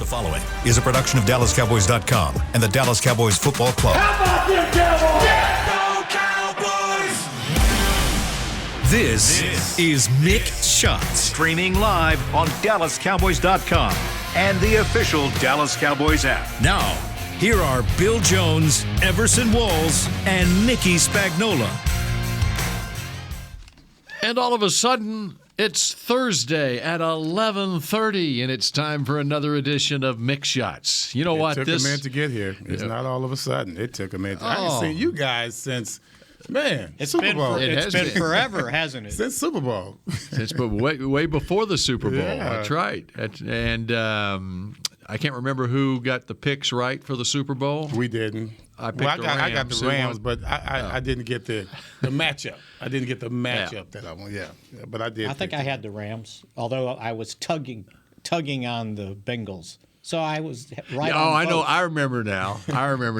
following is a production of DallasCowboys.com and the Dallas Cowboys Football Club. How about them Cowboys? Yeah, go Cowboys! This is Mick Shots. Streaming live on DallasCowboys.com and the official Dallas Cowboys app. Now, here are Bill Jones, Everson Walls, and Nicky Spagnola. And all of a sudden, it's Thursday at 11:30, and it's time for another edition of Mick Shots. You know what? It took a minute to get here. It's not all of a sudden. It took a minute. I haven't seen you guys since, Super Bowl. It's been forever, hasn't it? Since Super Bowl. Since way before the Super Bowl. Yeah. That's right. And I can't remember who got the picks right for the Super Bowl. We didn't. I got the Rams, but I didn't get the matchup. I didn't get the matchup that I want. Yeah, but I did. I think I had the Rams, although I was tugging on the Bengals. So I was right. Oh, on I know. both. I remember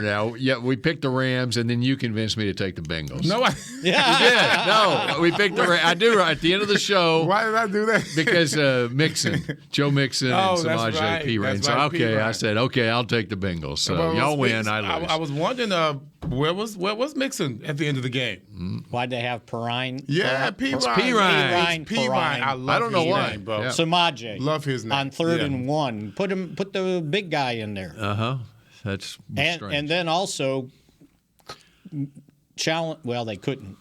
now. Yeah, we picked the Rams, and then you convinced me to take the Bengals. No, you did. No, we picked the Rams. I do right at the end of the show. Why did I do that? Because Joe Mixon, and Samaje right. Perine. That's So right, okay, Perine. I said okay, I'll take the Bengals. So Well, y'all win, I lose. I was wondering where was Mixon at the end of the game? Why'd they have Perine? Yeah, Perine. Perine. It's Perine. I love I don't know his why. name, bro. Yeah. Samaje. Love his name. On third and one. Put the big guy in there. That's And strange. then also challenge. Well, they couldn't.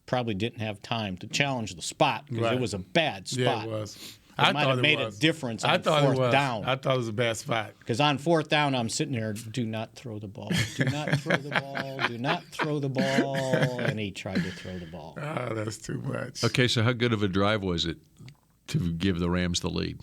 Probably didn't have time to challenge the spot because Right. it was a bad spot. Yeah, it was. It might have made a difference on thought fourth it was. down. I thought it was a bad spot. Because on fourth down, I'm sitting there, do not throw the ball. Do not throw the ball. Do not throw the ball. And he tried to throw the ball. Oh, that's too much. Okay, so how good of a drive was it to give the Rams the lead?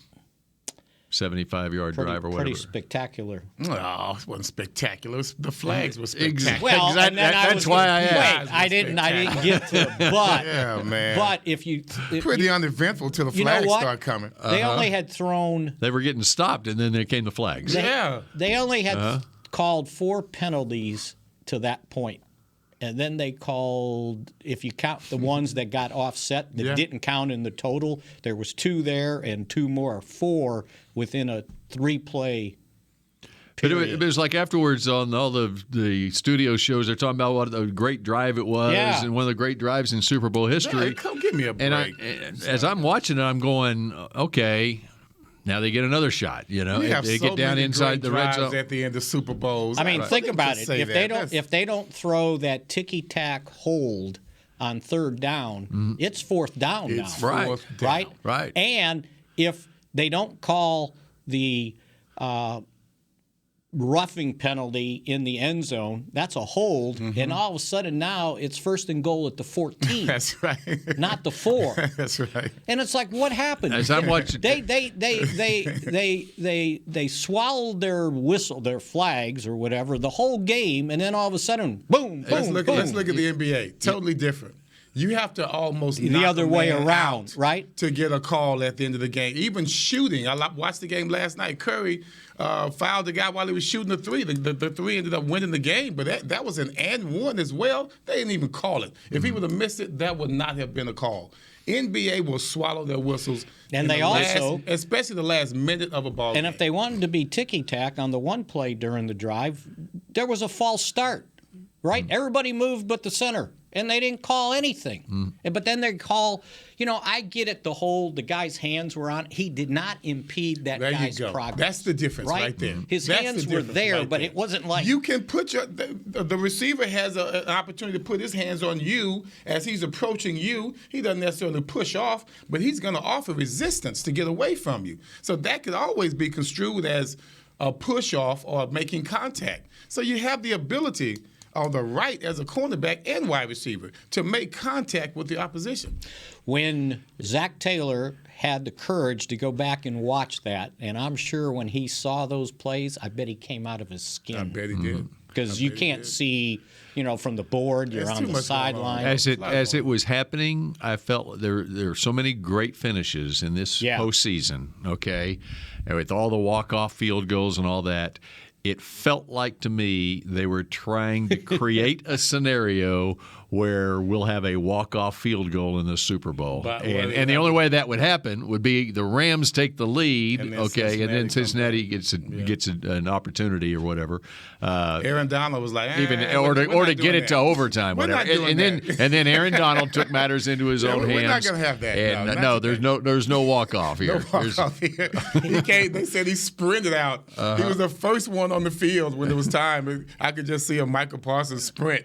75-yard drive or whatever. Pretty spectacular. Oh, it wasn't spectacular. The flags were spectacular. Well, and then that's why I asked. Wait, I didn't get to it. But, Yeah, man. but if you... Pretty uneventful till the you know flags what? start coming. They only had thrown... They were getting stopped, and then there came the flags. They only had called 4 penalties to that point. And then they called, if you count the ones that got offset that didn't count in the total, there was 2 there and 2 more, 4 within a 3-play period. But it was like afterwards on all the studio shows, they're talking about what a great drive it was and one of the great drives in Super Bowl history. Hey, come give me a break. And as I'm watching it, I'm going, okay, now they get another shot. You know, We have they so get down many inside great the red drives zone. at the end of Super Bowls. I mean, think about it. Say If they don't throw that ticky-tack hold on third down, it's fourth down now. It's fourth down. Right. And if they don't call the roughing penalty in the end zone, that's a hold, and all of a sudden now it's first and goal at the 14. That's right. Not the 4. That's right. And it's like, what happened? As I'm watching, They swallowed their whistle, their flags or whatever, the whole game, and then all of a sudden, boom, boom, Let's look boom. at the NBA. Totally different. You have to almost The knock other a way man around, out right? to get a call at the end of the game. Even shooting. I watched the game last night. Curry fouled the guy while he was shooting the 3. The 3 ended up winning the game, but that was an and one as well. They didn't even call it. If he would have missed it, that would not have been a call. NBA will swallow their whistles. And they also, especially the last minute of a ball game. and if they wanted to be ticky-tack on the one play during the drive, there was a false start, right? Everybody moved but the center. And they didn't call anything. But then they call, I get it, the guy's hands were on. He did not impede that guy's progress. That's the difference right there. His That's hands the were difference there, right but there. it wasn't like... You can put the receiver has an opportunity to put his hands on you as he's approaching you. He doesn't necessarily push off, but he's going to offer resistance to get away from you. So that could always be construed as a push off or making contact. So you have the ability on the right as a cornerback and wide receiver to make contact with the opposition. When Zach Taylor had the courage to go back and watch that, and I'm sure when he saw those plays, I bet he came out of his skin. I bet he did. Because you can't see, from the board, you're on the sideline. As it was happening, I felt there are so many great finishes in this postseason, okay? And with all the walk-off field goals and all that, it felt like to me they were trying to create a scenario where we'll have a walk-off field goal in the Super Bowl. But, and the only way that would happen would be the Rams take the lead, and then Cincinnati gets an opportunity or whatever. Aaron Donald was like, or to get it to overtime, whatever. And then Aaron Donald took matters into his own hands. We're not going to have that. And there's no walk-off here. No walk-off here. They said he sprinted out. He was the first one on the field when it was time. I could just see a Michael Parsons sprint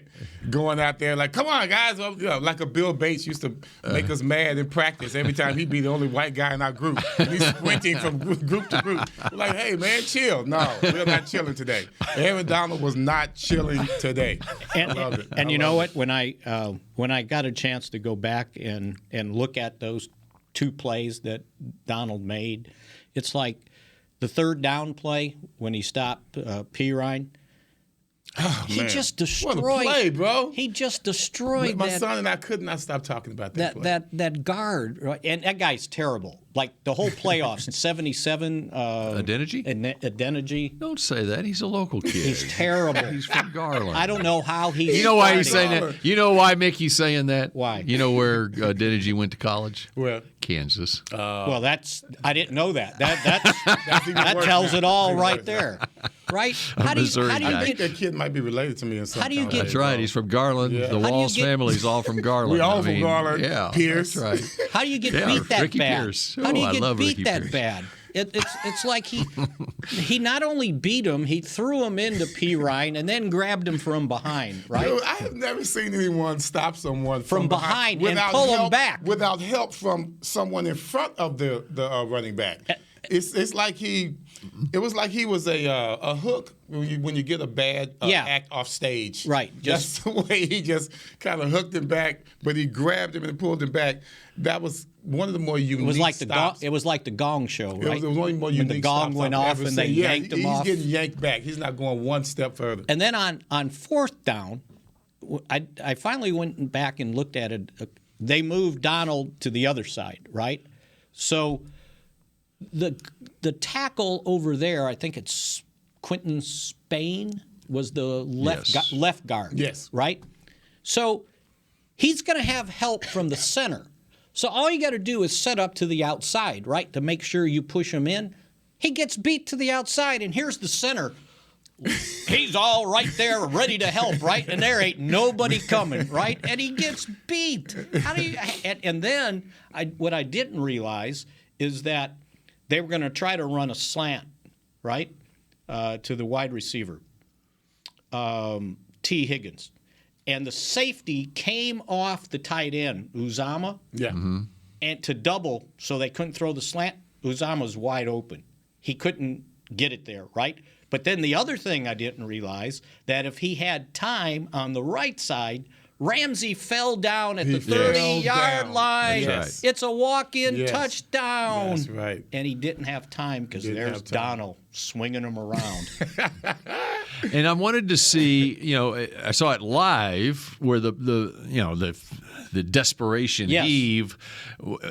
going out there like, come on, guys. Like a Bill Bates used to make us mad in practice every time he'd be the only white guy in our group. And he's sprinting from group to group. We're like, hey, man, chill. No, we're not chilling today. Aaron Donald was not chilling today. And you know what? When I got a chance to go back and look at those two plays that Donald made, it's like the third down play when he stopped Pirine. He just destroyed. What a play, bro! He just destroyed my son and I could not stop talking about that. That guard, right? And that guy's terrible. Like the whole playoffs in '77. Adeniji. Don't say that. He's a local kid. He's terrible. He's from Garland. I don't know how he's. You know why he's saying that? You know why Mickey's saying that? Why? You know where Adeniji went to college? Where? Kansas. Well, I didn't know that. That tells it all right there. Right? I think that kid might be related to me in some How do you kind get? of That's right. He's from Garland. Yeah. The Walls family's all from Garland. We all from Garland. Yeah, Pierce. That's right. How do you get beat that Ricky bad? Pierce. How do you I get love beat Ricky that Pierce. bad? It's like he not only beat him, he threw him into Pirine and then grabbed him from behind. Right? Dude, I have never seen anyone stop someone from behind and pull him back without help from someone in front of the running back. It was like he was a hook when you get a bad act off stage. Right. That's the way he just kind of hooked him back, but he grabbed him and pulled him back. That was one of the more unique stops. It was like the Gong Show, right? It was one of the more unique when the gong went off and they yanked him off. He's getting yanked back. He's not going one step further. And then on fourth down, I finally went back and looked at it. They moved Donald to the other side, right? So the tackle over there, I think it's Quentin Spain, was the left guard. Yes. Right? So he's going to have help from the center. So all you got to do is set up to the outside, right, to make sure you push him in. He gets beat to the outside, and here's the center. He's all right there, ready to help, right? And there ain't nobody coming, right? And he gets beat. How do you? And then what I didn't realize is that they were going to try to run a slant, right, to the wide receiver, T. Higgins. And the safety came off the tight end, Uzama, and to double so they couldn't throw the slant. Uzama's wide open. He couldn't get it there, right? But then the other thing I didn't realize, that if he had time on the right side, Ramsey fell down at the 30-yard line. Yes. It's a walk-in touchdown. That's right. And he didn't have time because there's Donald swinging him around. And I wanted to see, I saw it live where the desperation heave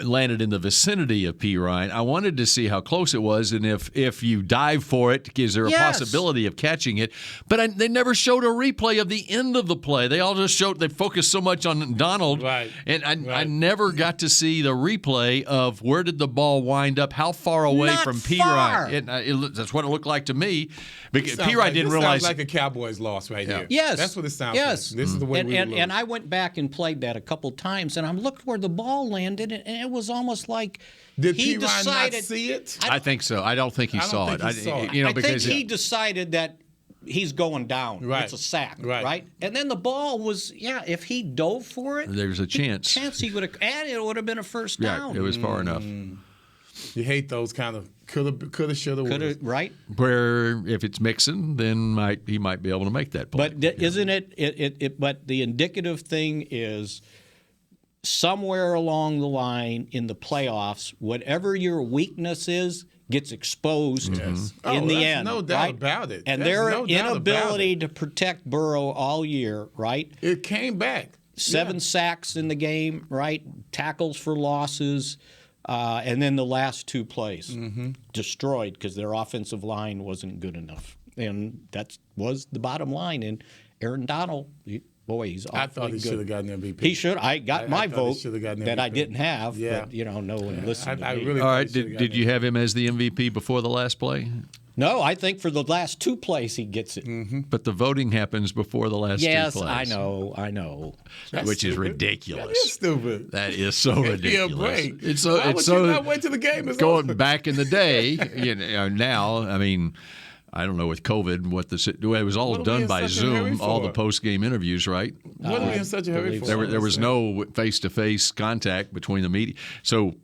landed in the vicinity of Pirine. I wanted to see how close it was, and if you dive for it, is there a possibility of catching it? But they never showed a replay of the end of the play. They all just they focused so much on Donald, right? And I never got to see the replay of where did the ball wind up, how far away from Pirine. That's what it looked like to me. Because Pirine didn't realize. Sounds like a Cowboys loss right here. Yes, that's what it sounds like. This is the way we lose. And I went back and played that a couple times, and I looked where the ball landed, and it was almost like he decided. Not see it? I think so. I don't think he saw it. I think he decided that he's going down. Right. It's a sack. Right. And then the ball was, if he dove for it, there's a chance. He would have, and it would have been a first down. Yeah, it was far enough. You hate those kind of coulda, shoulda, woulda. Right. Where if it's Mixon, then he might be able to make that play. But isn't it? But the indicative thing is somewhere along the line in the playoffs, whatever your weakness is gets exposed in the end. No doubt about it. And their inability to protect Burrow all year, right? It came back. 7 sacks in the game, right? Tackles for losses. And then the last 2 plays destroyed because their offensive line wasn't good enough. And that was the bottom line. And Aaron Donald, boy, he's awfully I thought he good. should have gotten MVP. He should. I got my I thought he vote should have gotten that I MVP. didn't have, Yeah. but no one listened to I me. really All thought right. he should have Did gotten you have him as the MVP before the last play? No, I think for the last two plays he gets it. But the voting happens before the last Yes, two plays. I know. Which is stupid. ridiculous. That is stupid. That is so Give me a ridiculous. break. It's so. Why It's would so. you not wait till the game is going over? back in the day, now. I mean, I don't know with COVID it was all What are we done in by such a hurry Zoom. All the for? post game interviews, right? What are we in such a hurry for? There was no face to face contact between the media. So.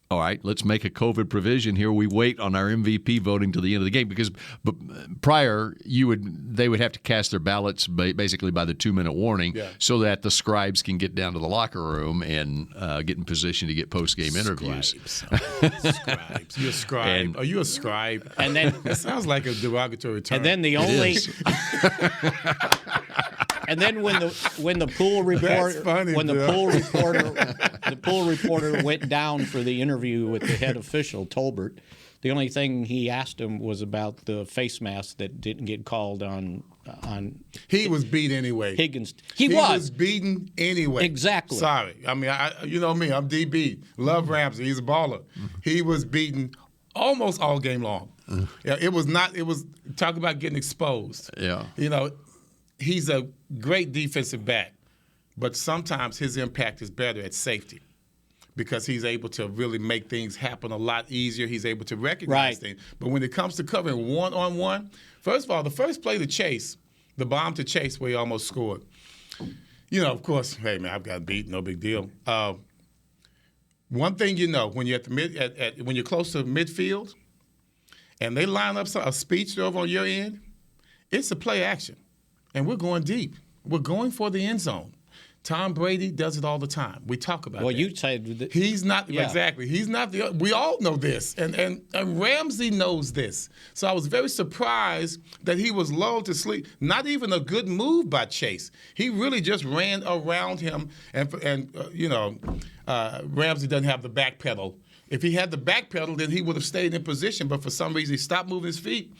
All right, let's make a COVID provision here. We wait on our MVP voting to the end of the game because prior they would have to cast their ballots basically by the 2-minute warning, so that the scribes can get down to the locker room and get in position to get post game interviews. Scribes. You're a scribe. Are you a scribe? And then That sounds like a derogatory term. and then the only and then when the pool reporter funny, the pool reporter went down for the interview with the head official Tolbert, the only thing he asked him was about the face mask that didn't get called on he was beat anyway. Higgins. He was beaten anyway. Exactly. Sorry. I mean, you know me. I'm DB. Love Ramsey. He's a baller. He was beaten almost all game long. Yeah, it was not. It was talk about getting exposed. Yeah. He's a great defensive back, but sometimes his impact is better at safety because he's able to really make things happen a lot easier. He's able to recognize things. But when it comes to covering one-on-one, first of all, the first play to Chase, the bomb to Chase where he almost scored, of course, hey, man, I've got beat, no big deal. One thing when you're when you're close to midfield and they line up a speedster over on your end, it's a play action. And we're going deep. We're going for the end zone. Tom Brady does it all the time. We talk about Well, that. you said He's not exactly. He's not we all know this, and Ramsey knows this. So I was very surprised that he was lulled to sleep. Not even a good move by Chase. He really just ran around him, and Ramsey doesn't have the back pedal. If he had the back pedal, then he would have stayed in position. But for some reason, he stopped moving his feet.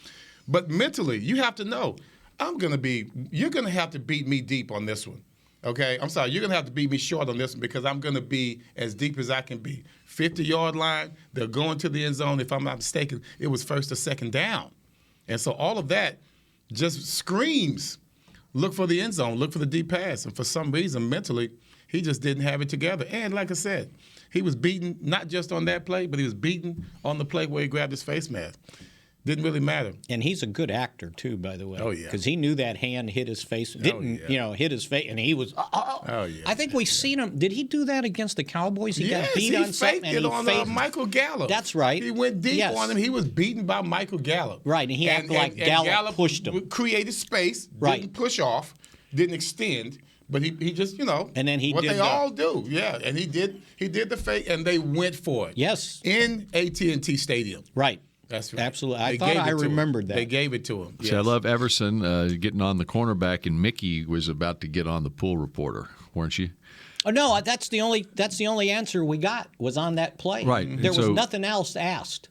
But mentally, you have to know. You're going to have to beat me deep on this one. Okay? I'm sorry. You're going to have to beat me short on this one because I'm going to be as deep as I can be. 50-yard line, they're going to the end zone. If I'm not mistaken, it was first or second down. And so all of that just screams, look for the end zone, look for the deep pass. And for some reason, mentally, he just didn't have it together. And like I said, he was beaten not just on that play, but he was beaten on the play where he grabbed his face mask. Didn't really matter. And he's a good actor too, by the way. Oh yeah. Because he knew that hand hit his face. Hit his face, and he was. Oh yeah. I think we've seen him. Did he do that against the Cowboys? He got beat on something, and he faked Michael Gallup. That's right. He went deep Yes. on him. He was beaten by Michael Gallup. Right, and he acted like Gallup pushed him. Created space. Right. Didn't push off. Didn't extend. But he just And then he what did they all do. Yeah, and he did the fake, and they went for it. Yes. In AT&T Stadium. Right. That's right. Absolutely. I They thought gave I it to him. remembered that. They gave it to him. See, I love Everson getting on the cornerback, and Mickey was about to get on the pool reporter, weren't you? Oh no, that's the only answer we got was on that play. Right. There was So- nothing else asked.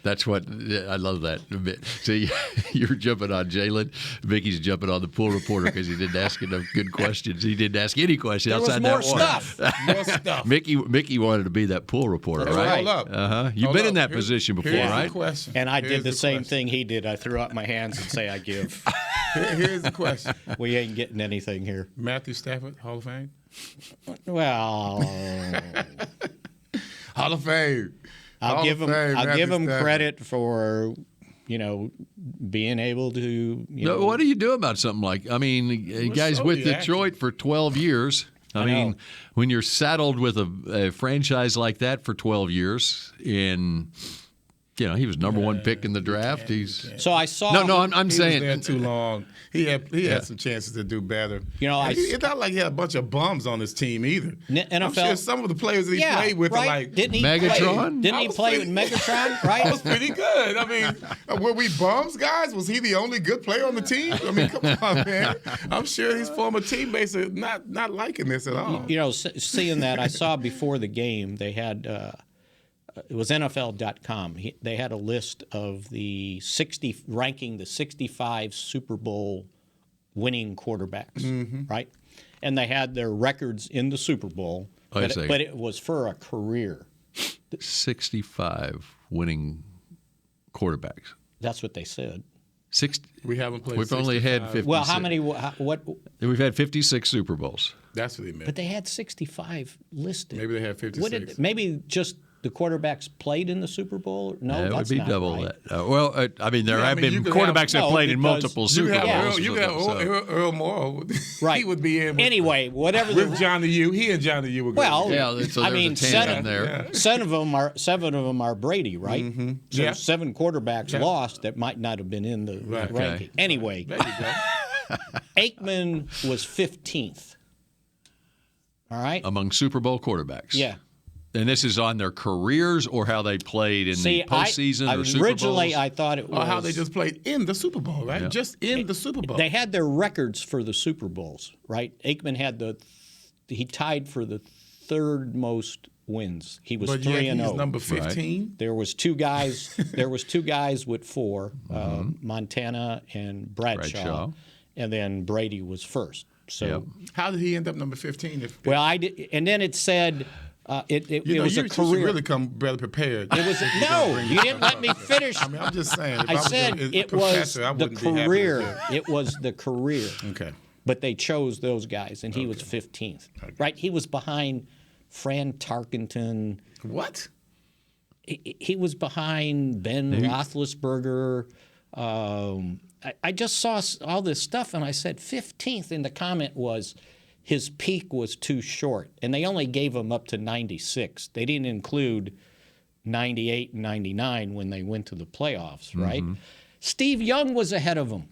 That's what I love that a bit. See, you're jumping on Jalen. Mickey's jumping on the pool reporter because he didn't ask enough good questions. He didn't ask any questions There was outside more that stuff. one. More stuff. Mickey wanted to be that pool reporter, That's right? Hold up. You've Hold been in up. that position before, Here's right? The question. And I Here's did the same question. thing he did. I threw up my hands and say I give. Here's the question. We ain't getting anything here. Matthew Stafford, Hall of Fame? Well, Hall of Fame. I'll Hall give of him. Fame, I'll Matthew give him Stafford. credit for, being able to. No, what do you do about something like? I mean, guys so with reactive. Detroit for 12 years. I mean, know. when you're saddled with a franchise like that for 12 years, and he was number one pick in the draft. So I saw. No, I'm He was saying there too long. He had some chances to do better. It's not like he had a bunch of bums on his team either. I'm NFL sure some of the players that he Yeah, played with right. are like, Didn't he Megatron? Didn't I he was play pretty- with Megatron? that Right. was pretty good. I mean, were we bums, guys? Was he the only good player on the team? I mean, come on, man. I'm sure his former teammates are not liking this at all. Seeing that, I saw before the game they had. It was NFL.com. They had a list of ranking the 65 Super Bowl winning quarterbacks, right? And they had their records in the Super Bowl, but it was for a career. 65 winning quarterbacks. That's what they said. We haven't played. We've only had 56. Well, how many? What? We've had 56 Super Bowls. That's what they meant. But they had 65 listed. Maybe they had 56. Maybe just the quarterbacks played in the Super Bowl? No, that that's would be not double right. that. I mean, there have been quarterbacks that played in multiple Super Bowls. You got Earl Morrow. Right. He would be in. Anyway, whatever. With Johnny U. He and Johnny U were good. Well, so I mean, a tandem there. seven of them are Brady, right? Mm-hmm. So Yeah. 7 quarterbacks lost that might not have been in the ranking. Okay. Anyway, There you go. Aikman was 15th. All right. Among Super Bowl quarterbacks. Yeah. And this is on their careers or how they played in the postseason or Super Bowls? Originally, I thought it was. Or how they just played in the Super Bowl, right? Yeah. Just in the Super Bowl. They had their records for the Super Bowls, right? Aikman had he tied for the third most wins. He was 3-0. He's number 15. Right. There was two guys. There was 2 guys with 4, Montana and Bradshaw, and then Brady was first. So How did he end up number 15? well, I did, and then it said it was a you should career. really come better prepared. It was no, you didn't let me finish. I mean, I'm just saying. If I was said a it was professor, I the wouldn't be happy with career. that. It was the career. Okay. But they chose those guys, and he was 15th. Right? He was behind Fran Tarkenton. What? He was behind Ben Roethlisberger. I just saw all this stuff, and I said 15th, and the comment was his peak was too short, and they only gave him up to 96. They didn't include 98 and 99 when they went to the playoffs, right? Steve Young was ahead of him.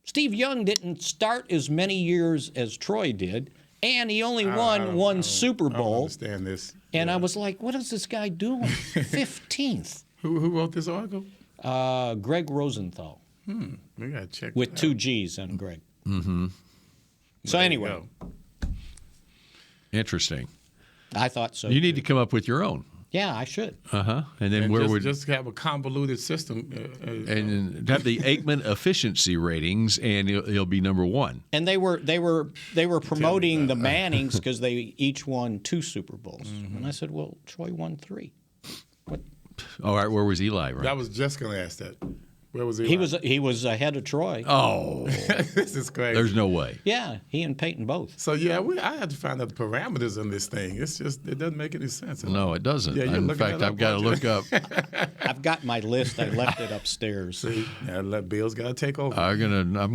Steve Young didn't start as many years as Troy did, and he only won one Super I don't Bowl. understand this. And I was like, what is this guy doing? 15th. Who wrote this article? Greg Rosenthal. We got to check With that 2 out. G's on Greg. Mm-hmm. So There you anyway, go. Interesting. I thought so. You need to come up with your own. Yeah, I should. And then And where would just have a convoluted system. and have the Aikman efficiency ratings, and he'll be number 1. And they were promoting the Mannings because they each won 2 Super Bowls. And I said, well, Troy won 3. What? All right, where was Eli? Right. I was just going to ask that. Where was he? He was ahead of Troy. Oh, This is crazy. there's no way. Yeah, he and Peyton both. So I had to find out the parameters on this thing. It's just it doesn't make any sense. No, it doesn't. Yeah, you're In looking fact, that up, I've got to aren't you? look up. I've got my list. I left it upstairs. See, Bill's got to take over. I'm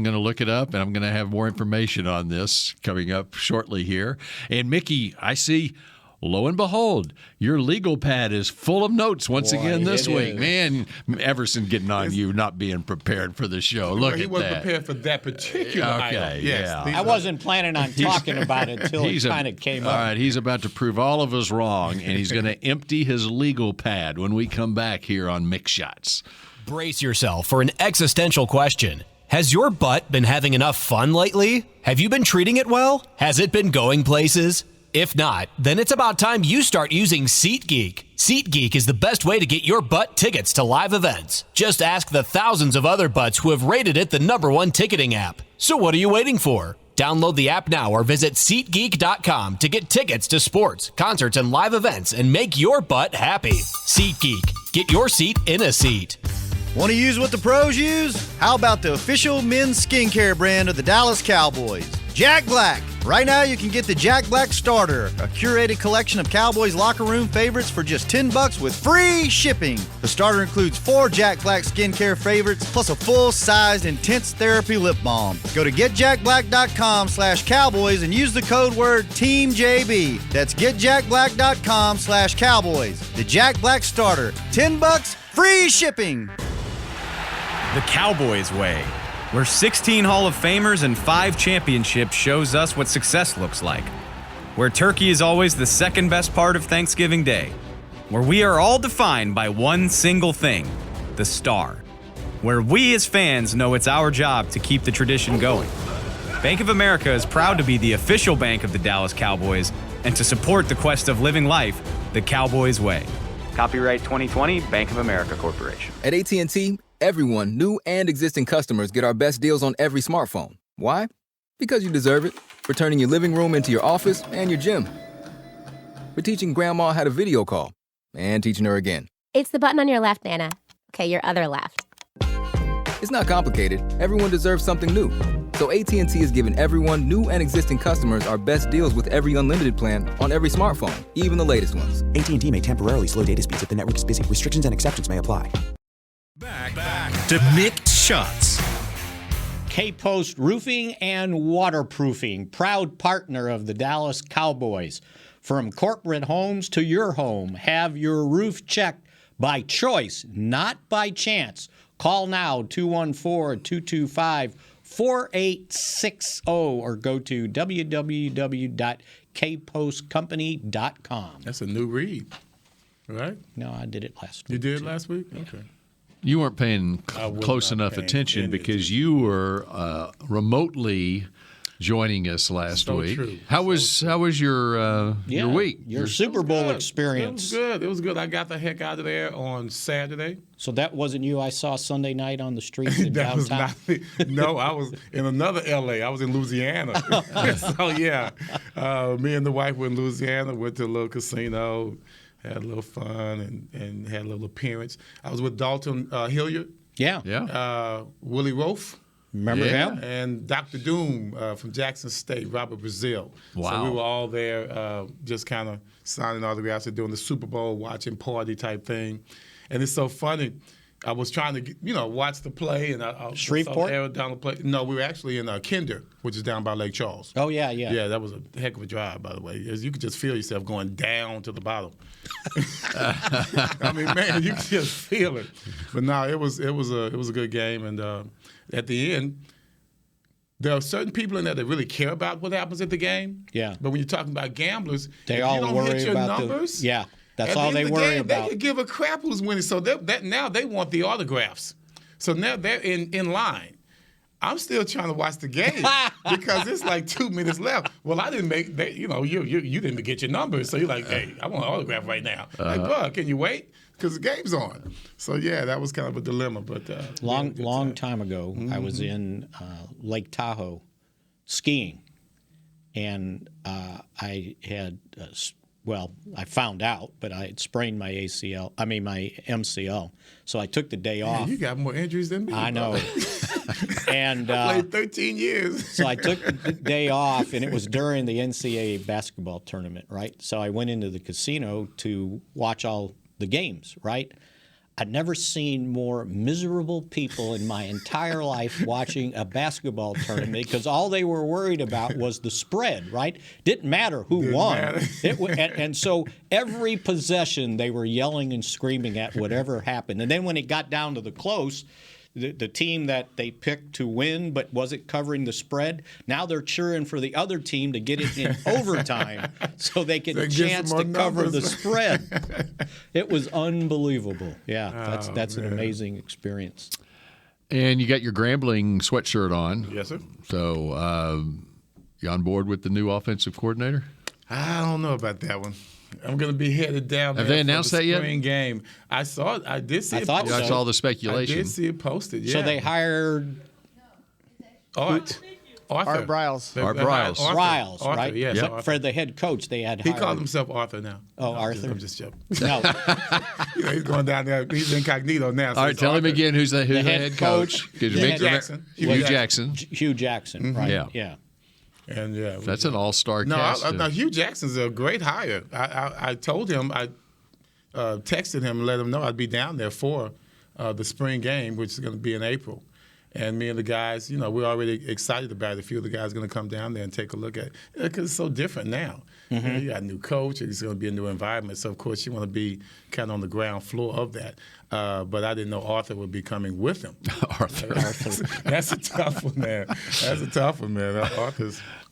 gonna look it up, and I'm gonna have more information on this coming up shortly here. And Mickey, I see. Lo and behold, your legal pad is full of notes once again this it week. is. Man, Everson getting on you not being prepared for the show. Look he at wasn't that. prepared for that particular Okay, item. Yes, yeah. these I are- wasn't planning on talking about it until it kind of came all up. right, he's about to prove all of us wrong, and he's going to empty his legal pad when we come back here on Mick Shots. Brace yourself for an existential question. Has your butt been having enough fun lately? Have you been treating it well? Has it been going places? If not, then it's about time you start using SeatGeek. SeatGeek is the best way to get your butt tickets to live events. Just ask the thousands of other butts who have rated it the #1 ticketing app. So what are you waiting for? Download the app now or visit SeatGeek.com to get tickets to sports, concerts, and live events and make your butt happy. SeatGeek. Get your seat in a seat. Want to use what the pros use? How about the official men's skincare brand of the Dallas Cowboys, Jack Black? Right now you can get the Jack Black Starter, a curated collection of Cowboys locker room favorites for just $10 with free shipping. The starter includes 4 Jack Black skincare favorites plus a full-sized intense therapy lip balm. Go to getjackblack.com/Cowboys and use the code word TEAMJB. That's getjackblack.com/Cowboys. The Jack Black Starter, $10, free shipping. The Cowboys way, where 16 Hall of Famers and 5 championships shows us what success looks like. Where turkey is always the second best part of Thanksgiving Day. Where we are all defined by one single thing, the star. Where we as fans know it's our job to keep the tradition going. Bank of America is proud to be the official bank of the Dallas Cowboys and to support the quest of living life the Cowboys way. Copyright 2020, Bank of America Corporation. At AT&T, everyone, new and existing customers, get our best deals on every smartphone. Why? Because you deserve it. For turning your living room into your office and your gym. For teaching Grandma how to video call and teaching her again. It's the button on your left, Nana. Okay, your other left. It's not complicated. Everyone deserves something new. So AT&T is giving everyone, new and existing customers, our best deals with every unlimited plan on every smartphone, even the latest ones. AT&T may temporarily slow data speeds if the network is busy. Restrictions and exceptions may apply. Back to Mick Shots. K-Post Roofing and Waterproofing, proud partner of the Dallas Cowboys. From corporate homes to your home, have your roof checked by choice, not by chance. Call now, 214-225-4860, or go to www.kpostcompany.com. That's a new read, right? No, I did it last week. You did it last week? Okay. You weren't paying close enough attention because you were remotely joining us last week. True. How was your week? Your Super Bowl experience. It was good. I got the heck out of there on Saturday. So that wasn't you I saw Sunday night on the streets in downtown? No, I was in another L.A. I was in Louisiana. So, yeah, me and the wife were in Louisiana, went to a little casino, had a little fun, and had a little appearance. I was with Dalton Hilliard. Yeah. Willie Rofe. Remember him? And Dr. Doom from Jackson State, Robert Brazil. Wow. So we were all there just kind of signing autographs and doing the Super Bowl watching party type thing. And it's so funny. I was trying to, watch the play. And I Shreveport? Arizona play. No, we were actually in Kinder, which is down by Lake Charles. Oh, yeah. Yeah, that was a heck of a drive, by the way. You could just feel yourself going down to the bottom. I mean, man, you could just feel it. But no, it was a good game. And at the end, there are certain people in there that really care about what happens at the game. Yeah. But when you're talking about gamblers, they if all you don't worry hit your about numbers. That's all they worry about. They could give a crap who's winning. So now they want the autographs. So now they're in line. I'm still trying to watch the game because it's like 2 minutes left. Well, I didn't make that. You didn't get your numbers, so you're like, hey, I want an autograph right now. Like, bro, can you wait? Because the game's on. So yeah, that was kind of a dilemma. But long time ago, I was in Lake Tahoe skiing, and I had. I found out, but I had sprained my my MCL. So I took the day off. You got more injuries than me. I know. And I played 13 years. So I took the day off, and it was during the NCAA basketball tournament, right? So I went into the casino to watch all the games, right? I'd never seen more miserable people in my entire life watching a basketball tournament because all they were worried about was the spread, right? Didn't matter who won. And so every possession they were yelling and screaming at whatever happened. And then when it got down to the close, the team that they picked to win but wasn't covering the spread, now they're cheering for the other team to get it in overtime so they get a chance to cover the spread. It was unbelievable. Yeah, that's an amazing experience. And you got your Grambling sweatshirt on. Yes, sir. So you on board with the new offensive coordinator? I don't know about that one. I'm going to be headed down there. Have they announced that yet? Spring game. I saw it. I did see it posted. I saw the speculation. I did see it posted, yeah. So they hired Arthur Briles. Art Briles. Briles, right? Yes. Yep. For the head coach, they had He hired. called himself Arthur now. Oh, Arthur. I'm just joking. No. He's going down there. He's incognito now. All right, tell him again who's the head coach. Hugh Jackson. Hugh Jackson. Hugh Jackson, right? Yeah. And that's an all-star cast. No, Hugh Jackson's a great hire. I told him, I texted him and let him know I'd be down there for the spring game, which is going to be in April. And me and the guys, we're already excited about it. A few of the guys are going to come down there and take a look at it because it's so different now. Mm-hmm. You got a new coach. It's going to be a new environment. So, of course, you want to be kind of on the ground floor of that. But I didn't know Arthur would be coming with him. Arthur. That's a tough one, man. That's a tough one, man.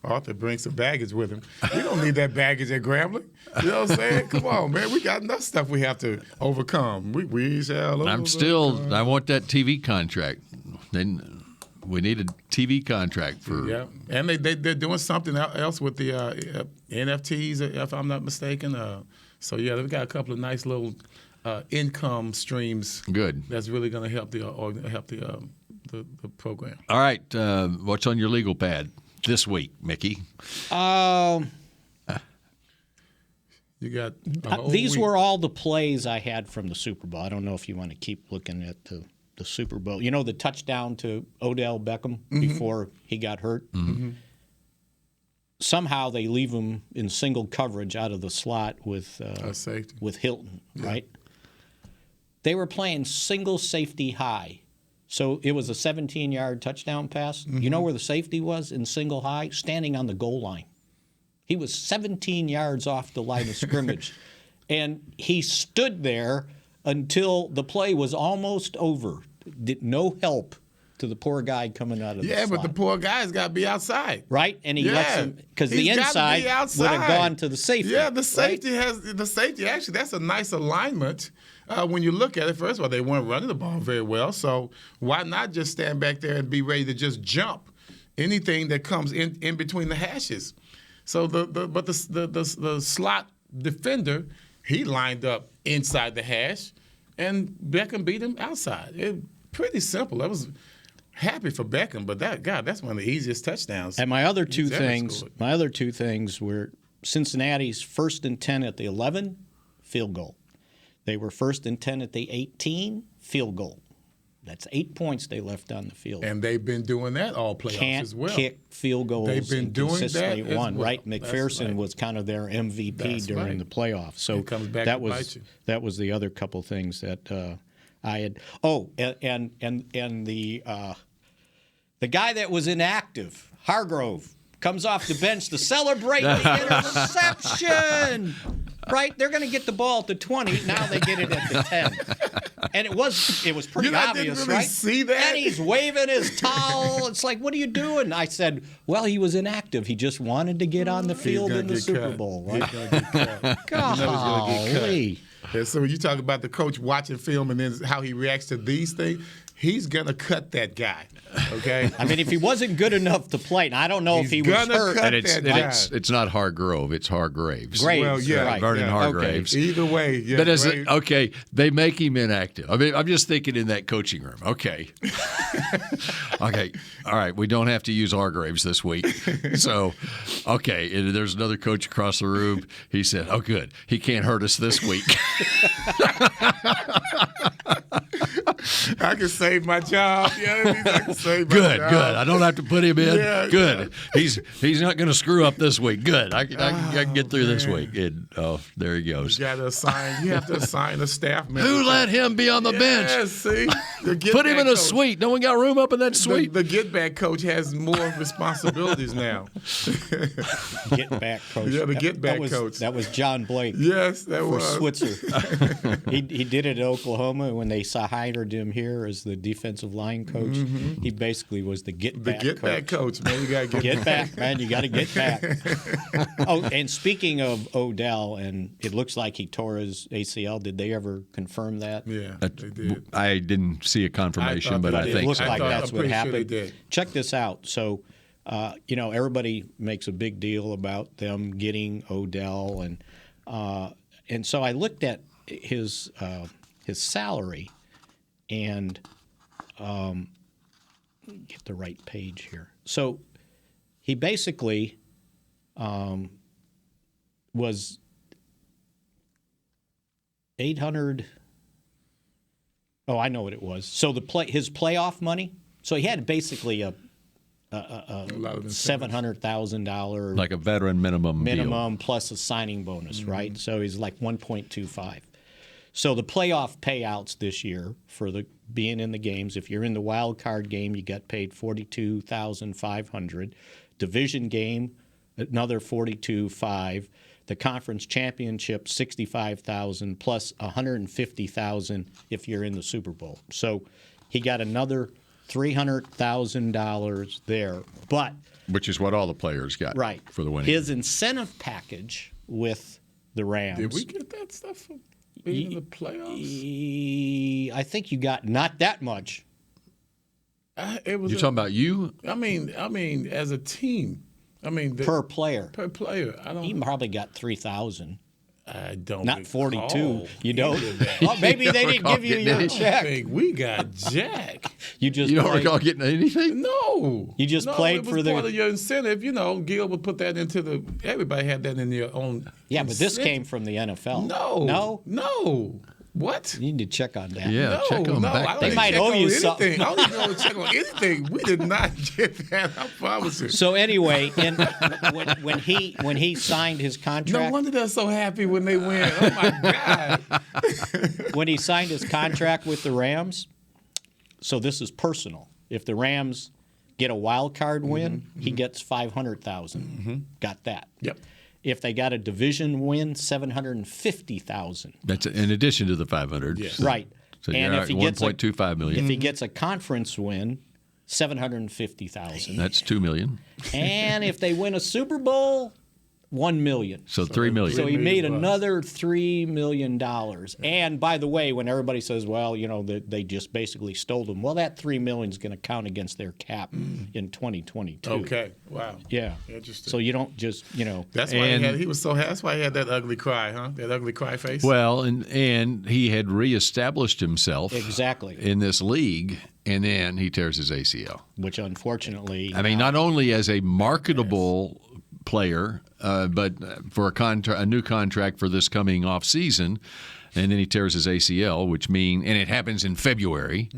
Arthur brings some baggage with him. We don't need that baggage at Grambling. You know what I'm saying? Come on, man. We got enough stuff we have to overcome. We shall overcome. I want that TV contract. Then we need a TV contract for. Yeah, and they're doing something else with the NFTs, if I'm not mistaken. So yeah, they've got a couple of nice little income streams. Good. That's really going to help the the program. All right, what's on your legal pad this week, Mickey? You got these were all the plays I had from the Super Bowl. I don't know if you want to keep looking at the Super Bowl. You know the touchdown to Odell Beckham before he got hurt? Mm-hmm. Somehow they leave him in single coverage out of the slot with Hilton, right? They were playing single safety high. So it was a 17-yard touchdown pass. Mm-hmm. You know where the safety was in single high? Standing on the goal line. He was 17 yards off the line of scrimmage. And he stood there until the play was almost over. No help to the poor guy coming out of the slot. Yeah, but the poor guy's got to be outside. Right? And he lets him, because the inside would have gone to the safety. Yeah, the safety actually, that's a nice alignment. When you look at it, first of all, they weren't running the ball very well. So why not just stand back there and be ready to just jump anything that comes in between the hashes? So the slot defender, he lined up inside the hash, and Beckham beat him outside. Pretty simple. I was happy for Beckham, but that's one of the easiest touchdowns. And my other two things were Cincinnati's 1st and 10 at the 11, field goal. They were 1st and 10 at the 18, field goal. That's 8 points they left on the field. And they've been doing that all playoffs as well. Can't kick field goals. They've been doing consistently that as won. well. Right, McPherson was kind of their MVP during the playoffs. So it comes back that to was bite you. that was the other couple things that I had. Oh, and the guy that was inactive, Hargrove, comes off the bench to celebrate the interception. Right? They're going to get the ball at the 20. Now they get it at the 10. And it was pretty obvious, didn't really right? See that? And he's waving his towel. It's like, what are you doing? I said, well, he was inactive. He just wanted to get on the field in the Super Bowl. Right? He's going to get cut. Golly. And so when you talk about the coach watching film and then how he reacts to these things, he's going to cut that guy, okay? I mean, if he wasn't good enough to play, and I don't know if he was hurt. And it's not Hargrove, it's Hargraves. Well, yeah, right. Vernon Hargraves. Okay. Either way, yeah. But okay, they make him inactive. I mean, I'm just thinking in that coaching room. Okay. Okay. All right, we don't have to use Hargraves this week. So, okay, and there's another coach across the room. He said, oh, good. He can't hurt us this week. I can save my job. Yeah, I can save my good, job. good. I don't have to put him in. Yeah, good. Yeah. He's not going to screw up this week. Good. I can get through this week. And, there he goes. You have to assign a staff member. Who let him be on the bench? See, put him in a suite. No one got room up in that suite. The get back coach has more responsibilities now. Get back coach. Yeah, the get back coach. That was John Blake. Yes, that for was Switzer. He did it at Oklahoma when they hired him here as the defensive line coach. Mm-hmm. He basically was the get back coach. Man, you got to get back, man. You got to get back. Oh, and speaking of Odell, and it looks like he tore his ACL. Did they ever confirm that? Yeah, they did. I didn't see a confirmation, but I think it looked like that's what happened. Sure Check this out. So, everybody makes a big deal about them getting Odell, and so I looked at his salary, and get the right page here. So he basically was 800. Oh, I know what it was. So his playoff money. So he had basically a $700,000 like a veteran minimum deal. Plus a signing bonus, right? So he's like 1.25. So the playoff payouts this year for being in the games, if you're in the wild card game, you get paid $42,500. Division game, another $42,500. The conference championship, $65,000 plus $150,000 if you're in the Super Bowl. So he got another $300,000 there, but which is what all the players got, right, for the winning. His incentive package with the Rams. Did we get that stuff from being in the playoffs? I think you got not that much. You're talking about you? I mean, as a team. Per player. Per player. He probably got $3,000. I don't. Not 42. You don't. Oh, maybe they didn't give you your check. I think we got Jack. You don't recall getting anything? No. You just played it was for the. part of your incentive. Gil would put that into the. Everybody had that in their own. Yeah, but this incentive. came from the NFL. No. What? You need to check on that. Yeah, check on back. They might owe you something. I don't even know to check on anything. We did not get that. I promise you. So anyway, when he signed his contract, no wonder they're so happy when they win. Oh my God! When he signed his contract with the Rams, so this is personal. If the Rams get a wild card win, he gets $500,000. Got that. Yep. If they got a division win, $750,000. That's in addition to the 500. Yes. Right. So and you're if he at gets $1.25 million. If he gets a conference win, $750,000. That's $2 million. And if they win a Super Bowl, $1 million. So $3 million. So he made another $3 million. And by the way, when everybody says, well, they just basically stole them, well, that $3 million is going to count against their cap in 2022. Okay. Wow. Yeah. Interesting. So you don't just, That's why that's why he had that ugly cry, huh? That ugly cry face. Well, and he had reestablished himself exactly in this league, and then he tears his ACL. Which unfortunately, I mean, not only as a marketable player, but for a new contract for this coming off season, and then he tears his ACL, and it happens in February.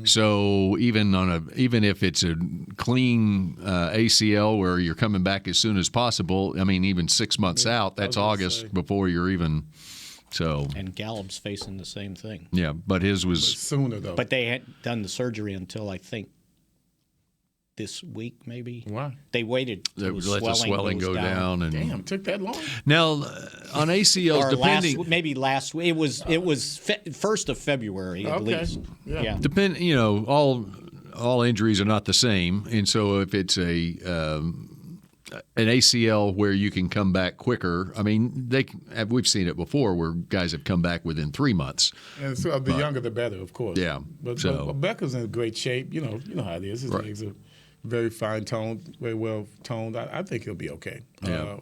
So even if it's a clean ACL where you're coming back as soon as possible, I mean, even 6 months out, that's August before you're even. So. And Gallup's facing the same thing. Yeah, but his was sooner though. But they hadn't done the surgery until I think this week, maybe. Why? They waited They till let the swelling go down. And damn, took that long. Now on ACLs, depending last week. It was 1st of February at least. Yeah. All injuries are not the same, and so if it's an ACL where you can come back quicker, I mean, we've seen it before where guys have come back within 3 months. And so the younger the better, of course. Yeah. But Becker's in great shape. You know how it is. His legs are very fine-toned, very well-toned. I think he'll be okay. Yeah.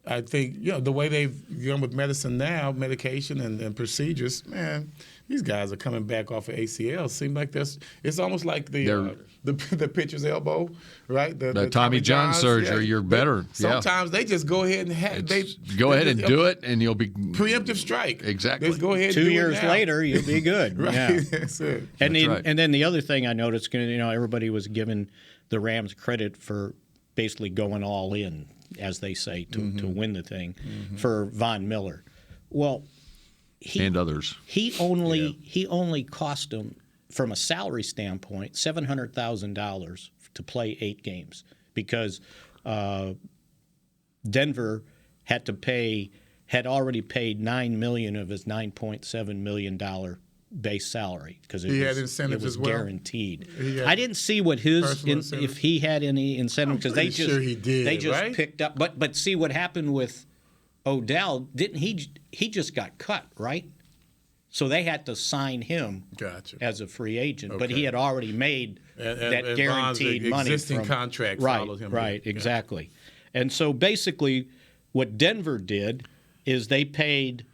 I think, the way they've gone with medicine now, medication and procedures, man, these guys are coming back off of ACL. Seems like it's almost like the pitcher's elbow, right? The Tommy John surgery, you're better. Sometimes they just go ahead and go ahead and do it, and you'll be preemptive strike. Exactly. Just go ahead. 2 years later, you'll be good. Right. Yeah. That's it. And then the other thing I noticed, everybody was giving the Rams credit for basically going all in, as they say, to win the thing for Von Miller. Well, and others. He only cost them, from a salary standpoint, $700,000 to play 8 games because Denver had already paid $9 million of his $9.7 million base salary because it had incentives was as well? Guaranteed. I didn't see what if he had any incentive because they just picked up. But see what happened with Odell? Didn't he just got cut, right? So they had to sign him as a free agent, but he had already made that guaranteed money. Existing contract followed him. Right, exactly. And so basically, what Denver did is they paid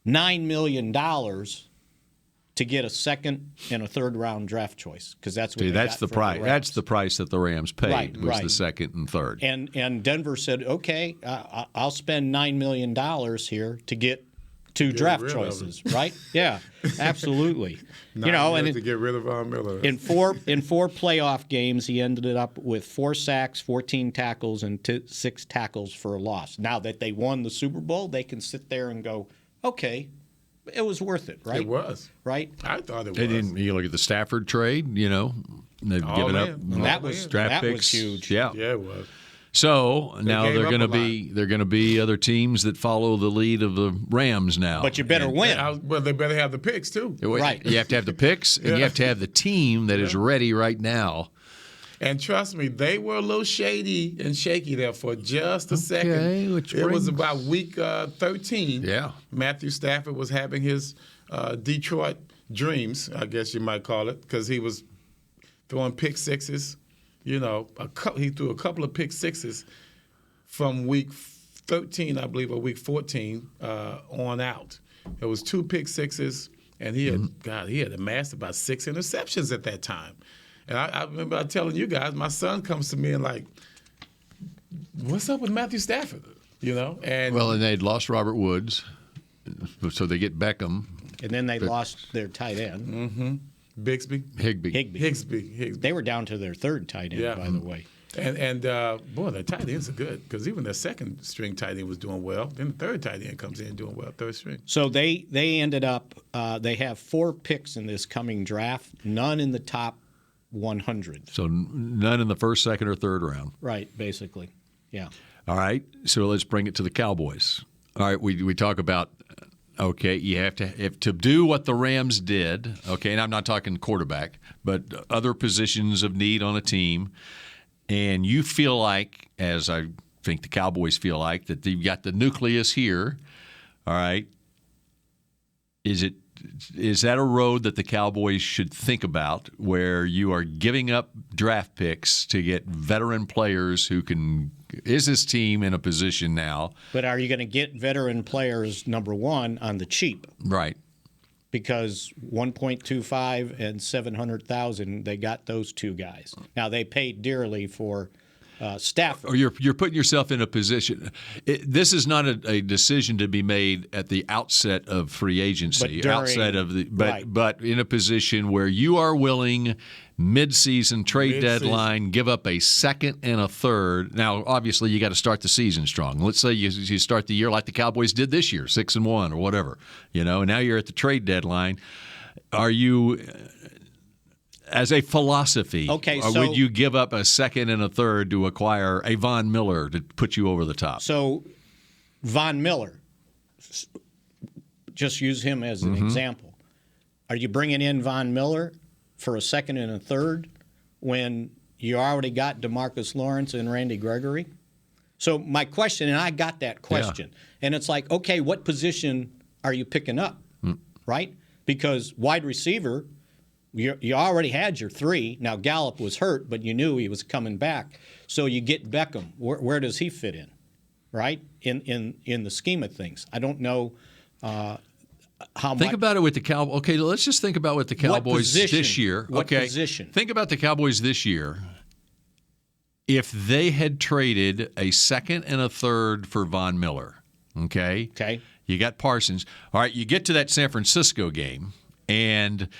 $9 million to get a second and a third round draft choice because that's what that's the price. That's the price that the Rams paid was the second and third. And Denver said, okay, I'll spend $9 million here to get 2 draft choices, right? Yeah, absolutely. And to get rid of Von Miller. In four playoff games, he ended up with 4 sacks, 14 tackles, and 6 tackles for a loss. Now that they won the Super Bowl, they can sit there and go, okay, it was worth it, right? It was. Right? I thought it was. You look at the Stafford trade, they've given up that was draft picks. Was huge. Yeah, it was. So now they're going to be other teams that follow the lead of the Rams now. But you better win. Well, they better have the picks too. Right. You have to have the picks, and you have to have the team that is ready right now. And trust me, they were a little shady and shaky there for just a second. It was about week 13. Yeah. Matthew Stafford was having his Detroit dreams, I guess you might call it, because he was throwing pick sixes. He threw a couple of pick sixes from week 13, I believe, or week 14 on out. There was 2 pick sixes And he had amassed about 6 interceptions at that time. And I remember telling you guys, my son comes to me and like, what's up with Matthew Stafford? And they'd lost Robert Woods, so they get Beckham. And then they lost their tight end. Mm-hmm. Higbee. They were down to their third tight end, by the way. And boy, their tight ends are good because even their second string tight end was doing well. Then the third tight end comes in doing well, third string. So they ended up they have 4 picks in this coming draft, none in the top 100. So none in the first, second, or third round. Right, basically. Yeah. All right. So let's bring it to the Cowboys. All right. We talk about. Okay, you have to do what the Rams did. Okay, and I'm not talking quarterback, but other positions of need on a team. And you feel like, as I think the Cowboys feel like, that you've got the nucleus here. All right. Is that a road that the Cowboys should think about, where you are giving up draft picks to get veteran players who can? Is this team in a position now? But are you going to get veteran players, number one, on the cheap? Right. Because 1.25 and 700,000, they got those 2 guys. Now they paid dearly for Stafford. Or you're putting yourself in a position. This is not a decision to be made at the outset of free agency, but in a position where you are willing, mid-season trade deadline, give up a second and a third. Now, obviously, you got to start the season strong. Let's say you start the year like the Cowboys did this year, 6-1 or whatever. And now you're at the trade deadline. Are you? As a philosophy, would you give up a second and a third to acquire a Von Miller to put you over the top? So, Von Miller, just use him as an example. Are you bringing in Von Miller for a second and a third when you already got DeMarcus Lawrence and Randy Gregory? So my question, and I got that question, and it's like, okay, what position are you picking up, right? Because wide receiver – you already had your 3. Now, Gallup was hurt, but you knew he was coming back. So you get Beckham. Where does he fit in, right, in the scheme of things? I don't know how much. Think about it with the Cowboys. Okay, let's just think about what the Cowboys this year. What position? Think about the Cowboys this year. If they had traded a second and a third for Von Miller, okay? You got Parsons. All right, you get to that San Francisco game, and –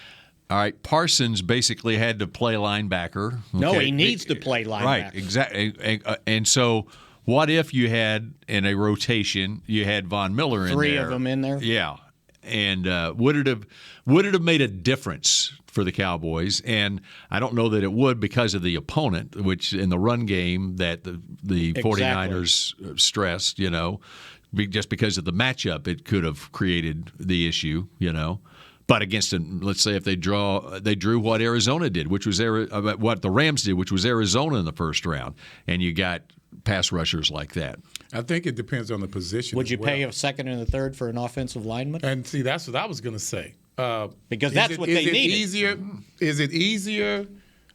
all right, Parsons basically had to play linebacker. Okay? No, he needs to play linebacker. Right, exactly. And so what if you had, in a rotation, you had Von Miller in there? 3 of them in there? Yeah. And would it have made a difference for the Cowboys? And I don't know that it would because of the opponent, which in the run game that the 49ers stressed, just because of the matchup, it could have created the issue, But against, let's say, if they drew what Arizona did, which was what the Rams did, which was Arizona in the first round, and you got pass rushers like that. I think it depends on the position. Would you pay a second and a third for an offensive lineman? And see, that's what I was going to say. Because that's what they need. Is it easier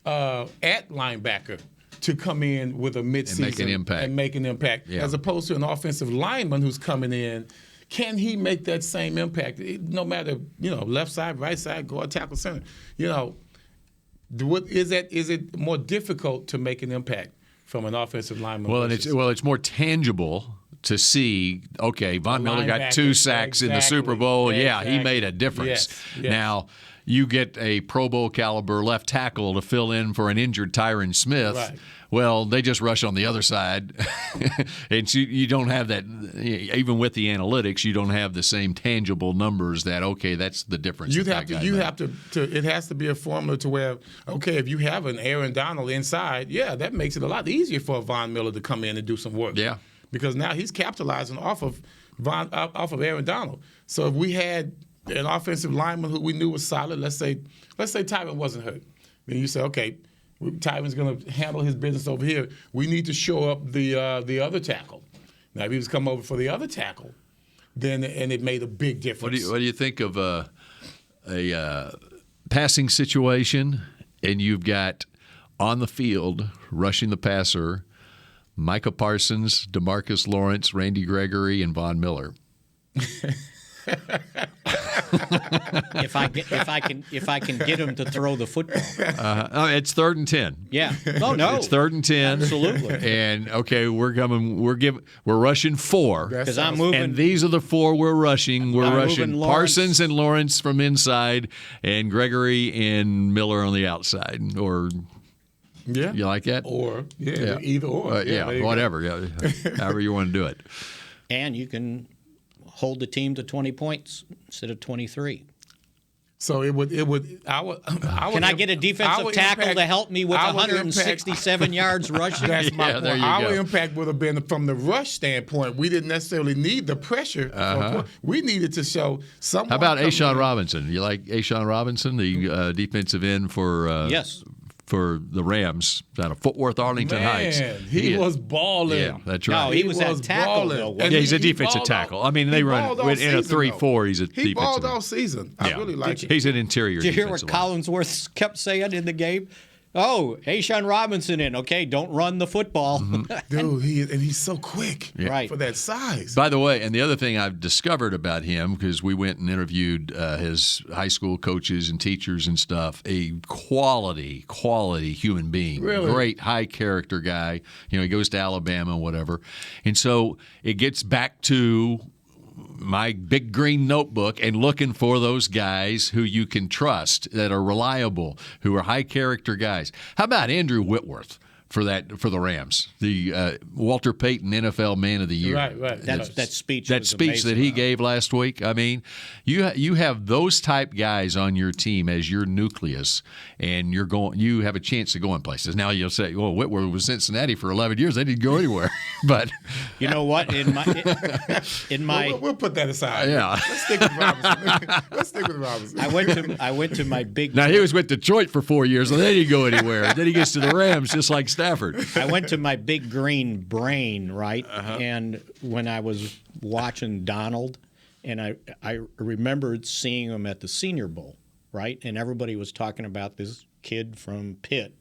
at linebacker to come in with a midseason and make an impact, as opposed to an offensive lineman who's coming in? Can he make that same impact? No matter, left side, right side, guard, tackle, center. Is it more difficult to make an impact from an offensive lineman? Well, it's more tangible to see. Okay, Von Miller got 2 sacks in the Super Bowl. Yeah, he made a difference. Yes. Now you get a Pro Bowl caliber left tackle to fill in for an injured Tyron Smith. Right. Well, they just rush on the other side, and you don't have that. Even with the analytics, you don't have the same tangible numbers. That's the difference. It has to be a formula to where, okay, if you have an Aaron Donald inside, that makes it a lot easier for Von Miller to come in and do some work. Yeah, because now he's capitalizing off of Aaron Donald. So if we had an offensive lineman who we knew was solid, let's say Tyron wasn't hurt, then you say, okay, Tyron's going to handle his business over here. We need to show up the other tackle. Now, if he was coming over for the other tackle, then it made a big difference. What do you think of a passing situation, and you've got on the field rushing the passer, Micah Parsons, DeMarcus Lawrence, Randy Gregory, and Von Miller? if I can get him to throw the football. It's 3rd and 10. Yeah. Oh no. It's 3rd and 10. Absolutely. And okay, we're rushing 4. Because I'm moving. And these are the 4 we're rushing. We're rushing moving Parsons and Lawrence from inside, and Gregory and Miller on the outside. Or you like that? Or either or. Whatever. Yeah, however you want to do it. And you can hold the team to 20 points instead of 23. So it would. Can I get a defensive tackle to help me with 167 yards rushing? That's my point. There you Our go. impact would have been from the rush standpoint. We didn't necessarily need the pressure. We needed to show someone. How about A'Shawn Robinson? You like A'Shawn Robinson, the defensive end for yes. For the Rams out of Fort Worth, Arlington Heights. He was balling. Yeah, that's right. No, he was at tackle, though. Yeah, he's a defensive tackle. I mean, they run in a 3-4. He's a defensive. He balled all season. I really like it. He's an interior. Did you hear what defensive line. Collinsworth kept saying in the game? Oh, A'Shawn Robinson in. Okay, don't run the football. Dude, he's so quick for that size. By the way, and the other thing I've discovered about him, because we went and interviewed his high school coaches and teachers and stuff, a quality human being. Really? Great, high character guy. He goes to Alabama, whatever. And so it gets back to my big green notebook and looking for those guys who you can trust, that are reliable, who are high character guys. How about Andrew Whitworth for the Rams, the Walter Payton NFL Man of the Year? Right. That speech. That speech that he gave last week. I mean, you have those type guys on your team as your nucleus, and you have a chance to go in places. Now you'll say, "Well, Whitworth was Cincinnati for 11 years; they didn't go anywhere." But you know what? In my we'll put that aside. Yeah. Let's stick with Robinson. I went to my big. Now he was with Detroit for 4 years, and they didn't go anywhere. Then he gets to the Rams, just like Stafford. I went to my big green brain, right? And when I was watching Donald, and I remembered seeing him at the Senior Bowl, right? And everybody was talking about this kid from Pitt.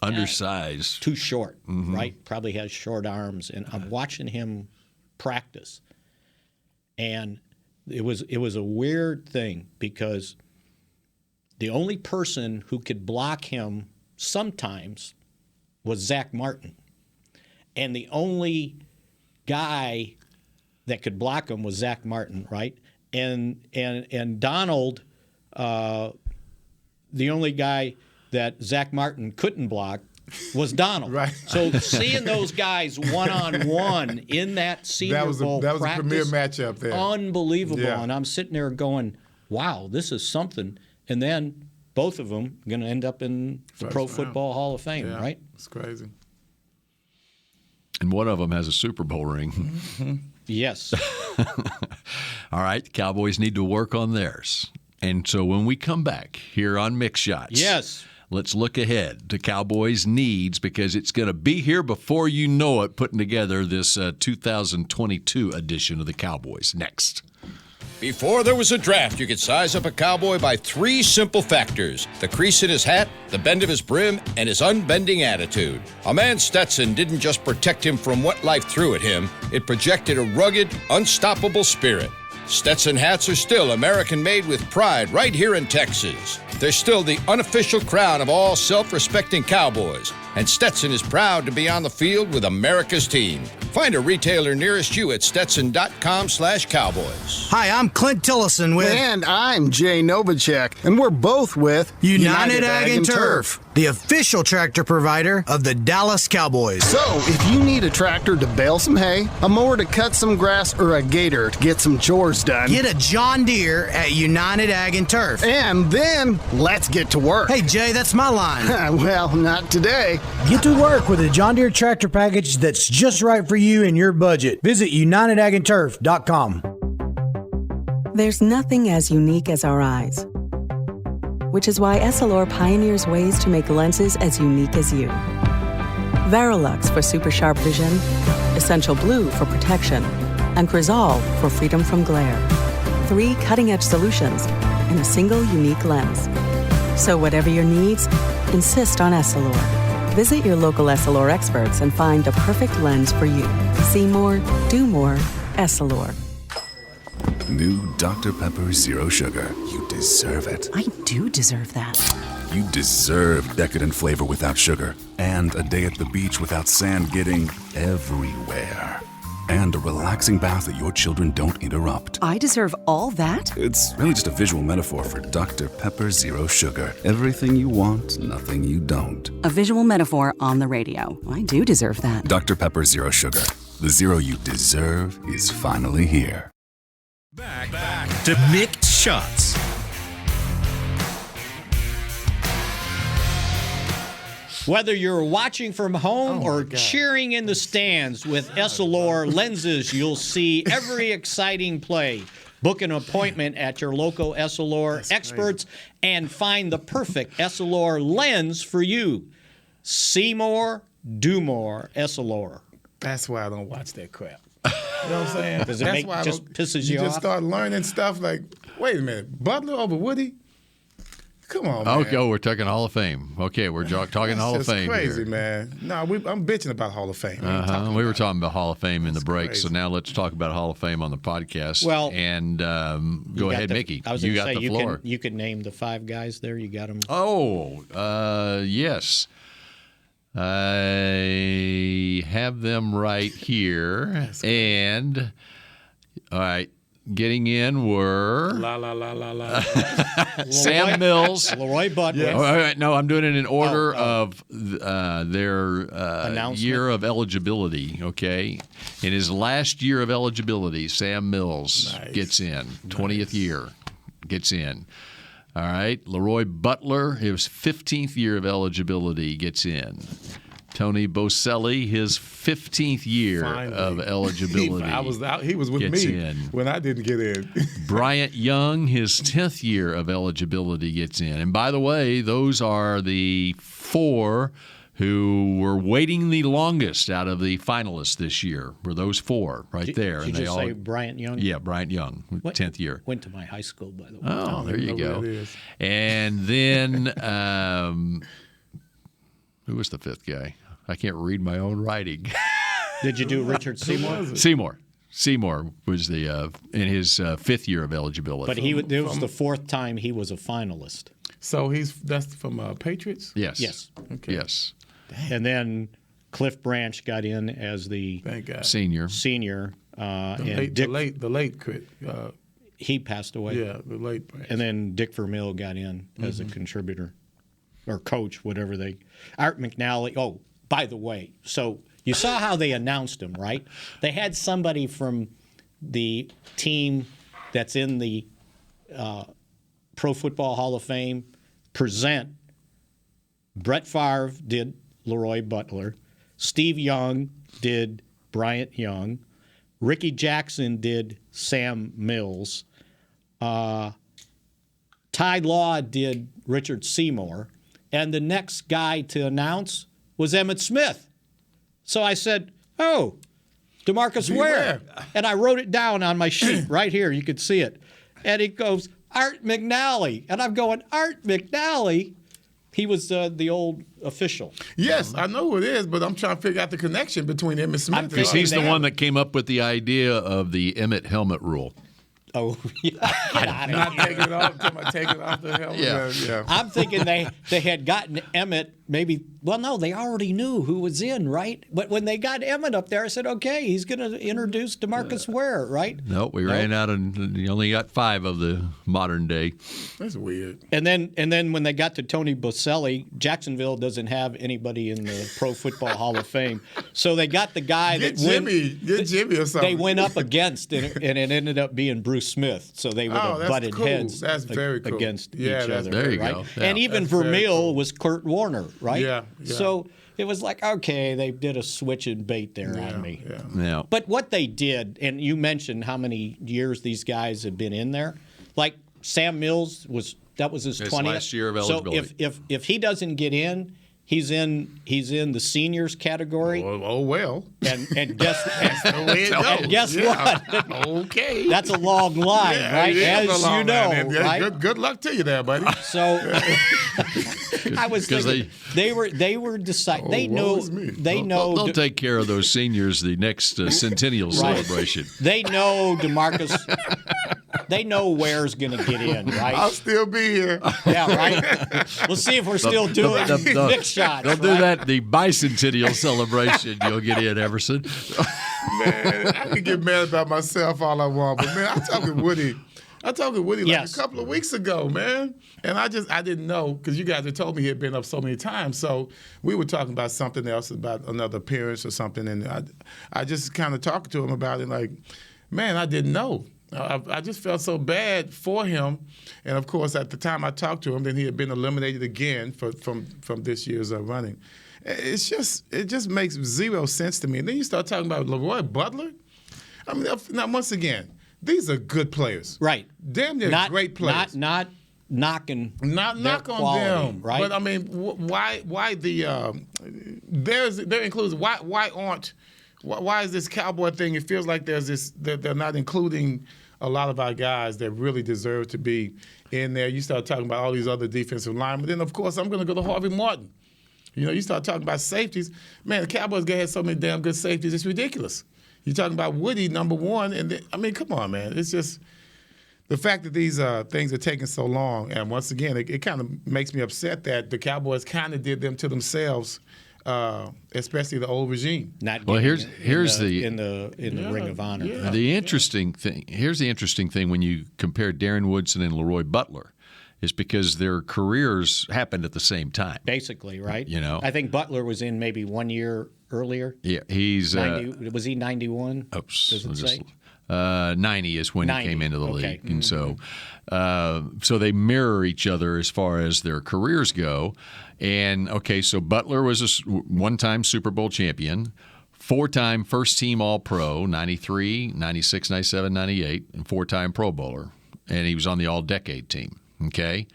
Undersized. Too short, right? Probably has short arms. And I'm watching him practice. And it was a weird thing because the only person who could block him sometimes was Zach Martin. And the only guy that could block him was Zach Martin, right? And Donald, the only guy that Zach Martin couldn't block was Donald. Right. So seeing those guys one-on-one in that Senior Bowl that was practice, a premier matchup there. Unbelievable. Yeah. And I'm sitting there going, wow, this is something. And then both of them going to end up in the Pro Football Hall of Fame, right? It's crazy. And one of them has a Super Bowl ring. Yes. All right, the Cowboys need to work on theirs. And so when we come back here on Mix Shots, yes, let's look ahead to Cowboys' needs, because it's going to be here before you know it, putting together this 2022 edition of the Cowboys. Next. Before there was a draft, you could size up a cowboy by 3 simple factors: the crease in his hat, the bend of his brim, and his unbending attitude. A man's Stetson didn't just protect him from what life threw at him, it projected a rugged, unstoppable spirit. Stetson hats are still American-made with pride right here in Texas. They're still the unofficial crown of all self-respecting cowboys, and Stetson is proud to be on the field with America's team. Find a retailer nearest you at stetson.com/cowboys. Hi, I'm Clint Tillison with... And I'm Jay Novacek, and we're both with... United Ag and Turf, the official tractor provider of the Dallas Cowboys. So, if you need a tractor to bale some hay, a mower to cut some grass, or a gator to get some chores done... Get a John Deere at United Ag and Turf. And then, let's get to work. Hey, Jay, that's my line. Well, not today. Get to work with a John Deere tractor package that's just right for you and your budget. Visit UnitedAgAndTurf.com. There's nothing as unique as our eyes, which is why Essilor pioneers ways to make lenses as unique as you. Verilux for super sharp vision, Essential Blue for protection, and Crizal for freedom from glare. 3 cutting-edge solutions in a single unique lens. So whatever your needs, insist on Essilor. Visit your local Essilor experts and find the perfect lens for you. See more, do more, Essilor. New Dr. Pepper Zero Sugar. You deserve it. I do deserve that. You deserve decadent flavor without sugar, and a day at the beach without sand getting everywhere. And a relaxing bath that your children don't interrupt. I deserve all that? It's really just a visual metaphor for Dr. Pepper Zero Sugar. Everything you want, nothing you don't. A visual metaphor on the radio. I do deserve that. Dr. Pepper Zero Sugar. The zero you deserve is finally here. Back to Mick Shots. Whether you're watching from home or cheering in the stands, with Essilor lenses, you'll see every exciting play. Book an appointment at your local Essilor experts and find the perfect Essilor lens for you. See more, do more, Essilor. That's why I don't watch that crap. You know what I'm saying? Does it just pisses you off? You just off? start learning stuff like, wait a minute, Butler over Woody? Come on, man. Okay, we're talking Hall of Fame. Okay, we're talking Hall of Fame crazy, here. man. No, I'm bitching about Hall of Fame. We were talking about Hall of Fame in the break, so now let's talk about Hall of Fame on the podcast. Well, and go ahead, Mickey. I was you going got to say, the floor. you can name the 5 guys there. You got them. Yes. I have them right here. And, all right, getting in were Sam Mills. Leroy Butler. Yes. All right, no, I'm doing it in order of their year of eligibility, okay? In his last year of eligibility, Sam Mills gets in. 20th year gets in. All right, Leroy Butler, his 15th year of eligibility, gets in. Tony Boselli, his 15th year of eligibility. He was with gets me in. when I didn't get in. Bryant Young, his 10th year of eligibility, gets in. And by the way, those are the 4 who were waiting the longest out of the finalists this year, were those 4 right there. Did you just say Bryant Young? Yeah, Bryant Young, 10th year. Went to my high school, by the way. Oh, there you go. And then who was the 5th guy? I can't read my own writing. Did you do Richard Seymour? Seymour was in his 5th year of eligibility. But it was the 4th time he was a finalist. So that's from Patriots? Yes. Okay. Yes. And then Cliff Branch got in as the senior. The late crit. He passed away. Yeah, the late Branch. And then Dick Vermeil got in as a contributor or coach, whatever Art McNally. Oh, by the way, so you saw how they announced him, right? They had somebody from the team that's in the Pro Football Hall of Fame present. Brett Favre did Leroy Butler. Steve Young did Bryant Young. Ricky Jackson did Sam Mills. Ty Law did Richard Seymour. And the next guy to announce was Emmitt Smith. So I said, oh, DeMarcus Ware. And I wrote it down on my sheet right here. You could see it. And it goes, Art McNally. And I'm going, Art McNally? He was the old official. Yes, I know who it is, but I'm trying to figure out the connection between Emmitt Smith. Because he's the one that came up with the idea of the Emmett helmet rule. Oh, yeah. Not taking it off until I take it off the helmet. Yeah. I'm thinking they had gotten Emmett maybe. Well, no, they already knew who was in, right? But when they got Emmett up there, I said, okay, he's going to introduce DeMarcus Ware, right? Nope, we ran out and you only got 5 of the modern day. That's weird. And then when they got to Tony Boselli, Jacksonville doesn't have anybody in the Pro Football Hall of Fame, so they got the guy Get Jimmy or something. They went up against, and it ended up being Bruce Smith. So they would have butted heads. That's very cool. Against each other. There you right? go. Yeah. And even Vermeil was Kurt Warner, right? Yeah. So it was like, okay, they did a switch and bait there on me. Yeah. But what they did, and you mentioned how many years these guys had been in there. Like Sam Mills that was his 20th last year of eligibility. So if he doesn't get in, He's in the seniors category. Oh well. And guess that's the way it goes. And guess what? Okay. That's a long line, right? As you know, right? Good luck to you there, buddy. So I was thinking they were deciding. They know. They'll take care of those seniors the next centennial celebration. They know DeMarcus. They know Ware's going to get in, right? I'll still be here. Yeah, right? We'll see if we're still doing Mick shots. They'll do that the bicentennial celebration. You'll get in, Everson. Man, I can get mad about myself all I want, but, man, I talked to Woody like a couple of weeks ago, man. And I didn't know, because you guys had told me he had been up so many times. So we were talking about something else, about another appearance or something. And I just kind of talked to him about it like, man, I didn't know. I just felt so bad for him, and of course, at the time I talked to him, then he had been eliminated again from this year's running. It just makes zero sense to me. And then you start talking about Leroy Butler. I mean, now once again, these are good players, right? Damn, they're great players. Not knocking, knock on quality, them, right? But I mean, why the their inclusion? Why is this Cowboy thing? It feels like there's this that they're not including a lot of our guys that really deserve to be in there. You start talking about all these other defensive linemen. Then, of course, I'm going to go to Harvey Martin. You start talking about safeties. Man, the Cowboys had so many damn good safeties. It's ridiculous. You're talking about Woody, number one. And then, I mean, come on, man. It's just the fact that these things are taking so long. And once again, it kind of makes me upset that the Cowboys kind of did them to themselves. Especially the old regime. Here's in the Ring of Honor. Yeah. The interesting thing. Here's the interesting thing when you compare Darren Woodson and Leroy Butler, is because their careers happened at the same time. Basically, right? I think Butler was in maybe 1 year earlier. Yeah, he's 90, was he 91? Oops, does it say? 90 is when 90. He came into the league, and so they mirror each other as far as their careers go. And so Butler was a one-time Super Bowl champion, 4-time first-team All-Pro, 93, 96, 97, 98, and 4-time Pro Bowler, and he was on the All-Decade team. Okay,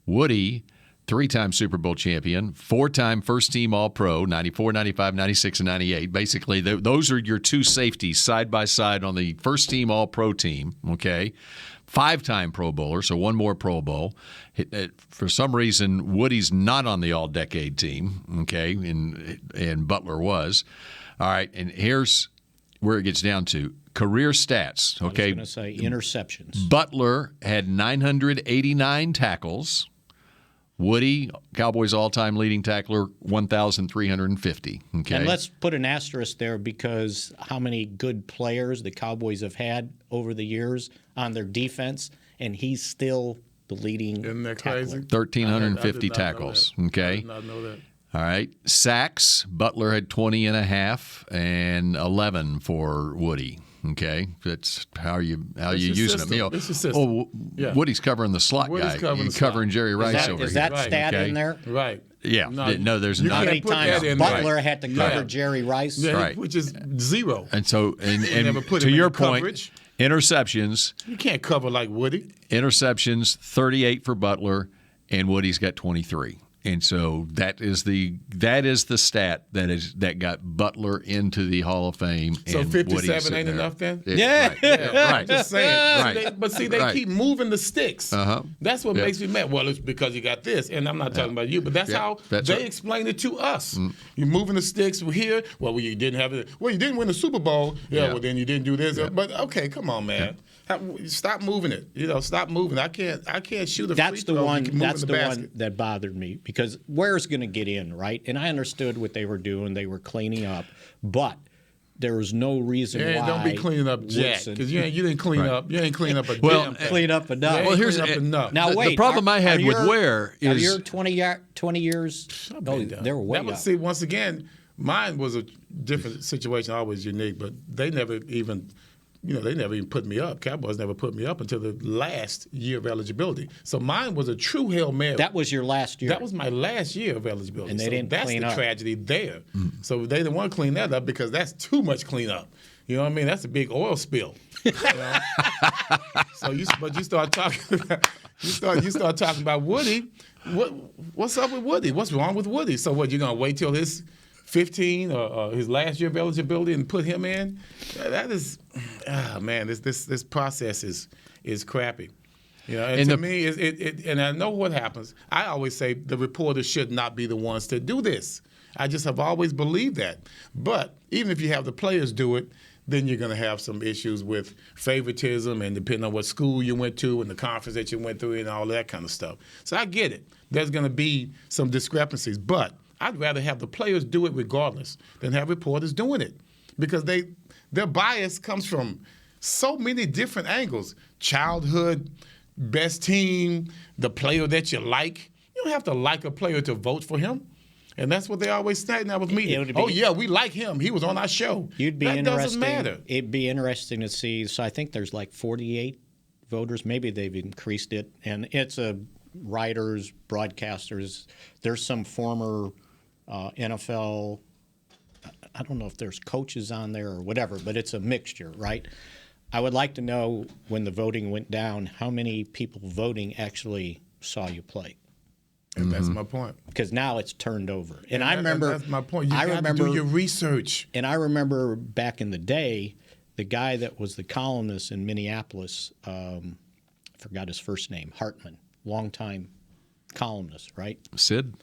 Woody, 3-time Super Bowl champion, 4-time first-team All-Pro, 94, 95, 96, and 98. Basically, those are your two safeties side by side on the first-team All-Pro team, okay? 5-time Pro Bowler, so one more Pro Bowl. For some reason, Woody's not on the All-Decade team, okay, and Butler was. All right, and here's where it gets down to career stats, okay? I was going to say interceptions. Butler had 989 tackles. Woody, Cowboys all-time leading tackler, 1,350. Okay, and let's put an asterisk there because how many good players the Cowboys have had over the years on their defense, and he's still the leading Isn't that tackler. crazy? 1,350 tackles. Okay, I did not know that. All right, sacks. Butler had 20 and a half, and 11 for Woody. Okay, that's how you using them. It's a system. Woody's covering the slot guy. He's covering Jerry Rice over here. Is that stat in there? Right. Yeah. No, there's not. How many times Butler had to cover Jerry Rice? Yeah, right. Which is zero. And so, and never put to him your in point, coverage. Interceptions. You can't cover like Woody. Interceptions, 38 for Butler, and Woody's got 23. And so that is the stat that got Butler into the Hall of Fame. So and 57 ain't enough then? Right. Just saying. Right. But see, they keep moving the sticks. Uh-huh. That's what makes me mad. Well, it's because you got this, and I'm not talking about you, but that's how they explain it to us. Mm. You're moving the sticks here. Well, you didn't have it. Well, you didn't win the Super Bowl. Yeah. Well, then you didn't do this. Yeah. But okay, come on, man. Stop moving it. Stop moving. I can't shoot a free throw. That's the one that bothered me because Ware's going to get in, right? And I understood what they were doing. They were cleaning up, but there was no reason why. Don't be cleaning up, Jack, because you didn't clean up. You ain't clean up a damn thing. Clean up enough. Well, here's enough. Now wait. The problem I had with Ware is are your 20 years. Oh, they were way up. See, once again, mine was a different situation, always unique, but they never even. They never even put me up. Cowboys never put me up until the last year of eligibility. So mine was a true Hail Mary. That was your last year? That was my last year of eligibility. And they didn't clean up. That's the tragedy there. Mm. So they didn't want to clean that up because that's too much cleanup. You know what I mean? That's a big oil spill. You know? So you start talking about you start talking about Woody. What's up with Woody? What's wrong with Woody? So what? You're gonna wait till his 15 or his last year of eligibility and put him in? That is, man. This process is crappy. You know, and to me, and I know what happens. I always say the reporters should not be the ones to do this. I just have always believed that. But even if you have the players do it, then you're going to have some issues with favoritism and depending on what school you went to and the conference that you went through and all that kind of stuff. So I get it. There's going to be some discrepancies. But I'd rather have the players do it regardless than have reporters doing it because their bias comes from so many different angles. Childhood, best team, the player that you like. You don't have to like a player to vote for him. And that's what they always say now with me. Oh, yeah, we like him. He was on our show. That doesn't matter. It'd be interesting to see. So I think there's like 48 voters. Maybe they've increased it. And it's writers, broadcasters. There's some former NFL, I don't know if there's coaches on there or whatever, but it's a mixture, right? I would like to know when the voting went down, how many people voting actually saw you play. And that's my point. Because now it's turned over. And I remember. That's my point. You got to do your research. And I remember back in the day, the guy that was the columnist in Minneapolis, I forgot his first name, Hartman, longtime columnist, right? Sid.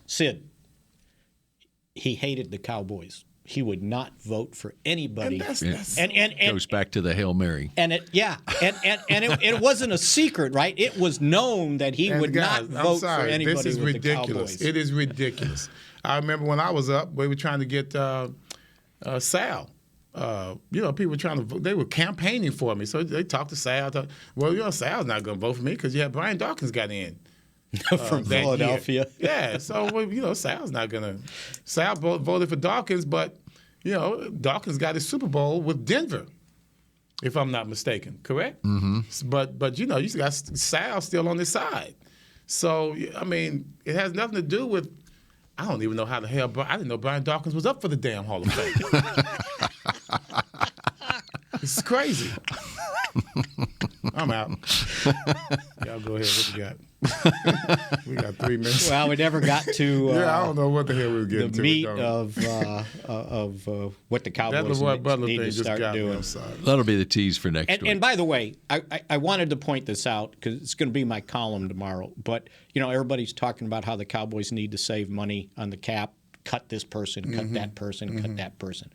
He hated the Cowboys. He would not vote for anybody. And goes back to the Hail Mary. And it wasn't a secret, right? It was known that he would not vote for anybody. This is with ridiculous. The Cowboys. It is ridiculous. I remember when I was up, we were trying to get Sal. People were trying to vote. They were campaigning for me, so they talked to Sal. Sal's not going to vote for me because Brian Dawkins got in. From Philadelphia. Yeah, so Sal's not gonna. Sal voted for Dawkins, but Dawkins got his Super Bowl with Denver, if I'm not mistaken. Correct? Mm-hmm. But you got Sal still on his side. So I mean, it has nothing to do with. I don't even know how the hell. I didn't know Brian Dawkins was up for the damn Hall of Fame. It's crazy. I'm out. Y'all go ahead. What you got? We got 3 minutes. Well, we never got to. I don't know what the hell we were getting the meat of what the Cowboys need to start doing. That'll be the tease for next week. And by the way, I wanted to point this out because it's going to be my column tomorrow. But everybody's talking about how the Cowboys need to save money on the cap, cut this person, cut that person, cut that person.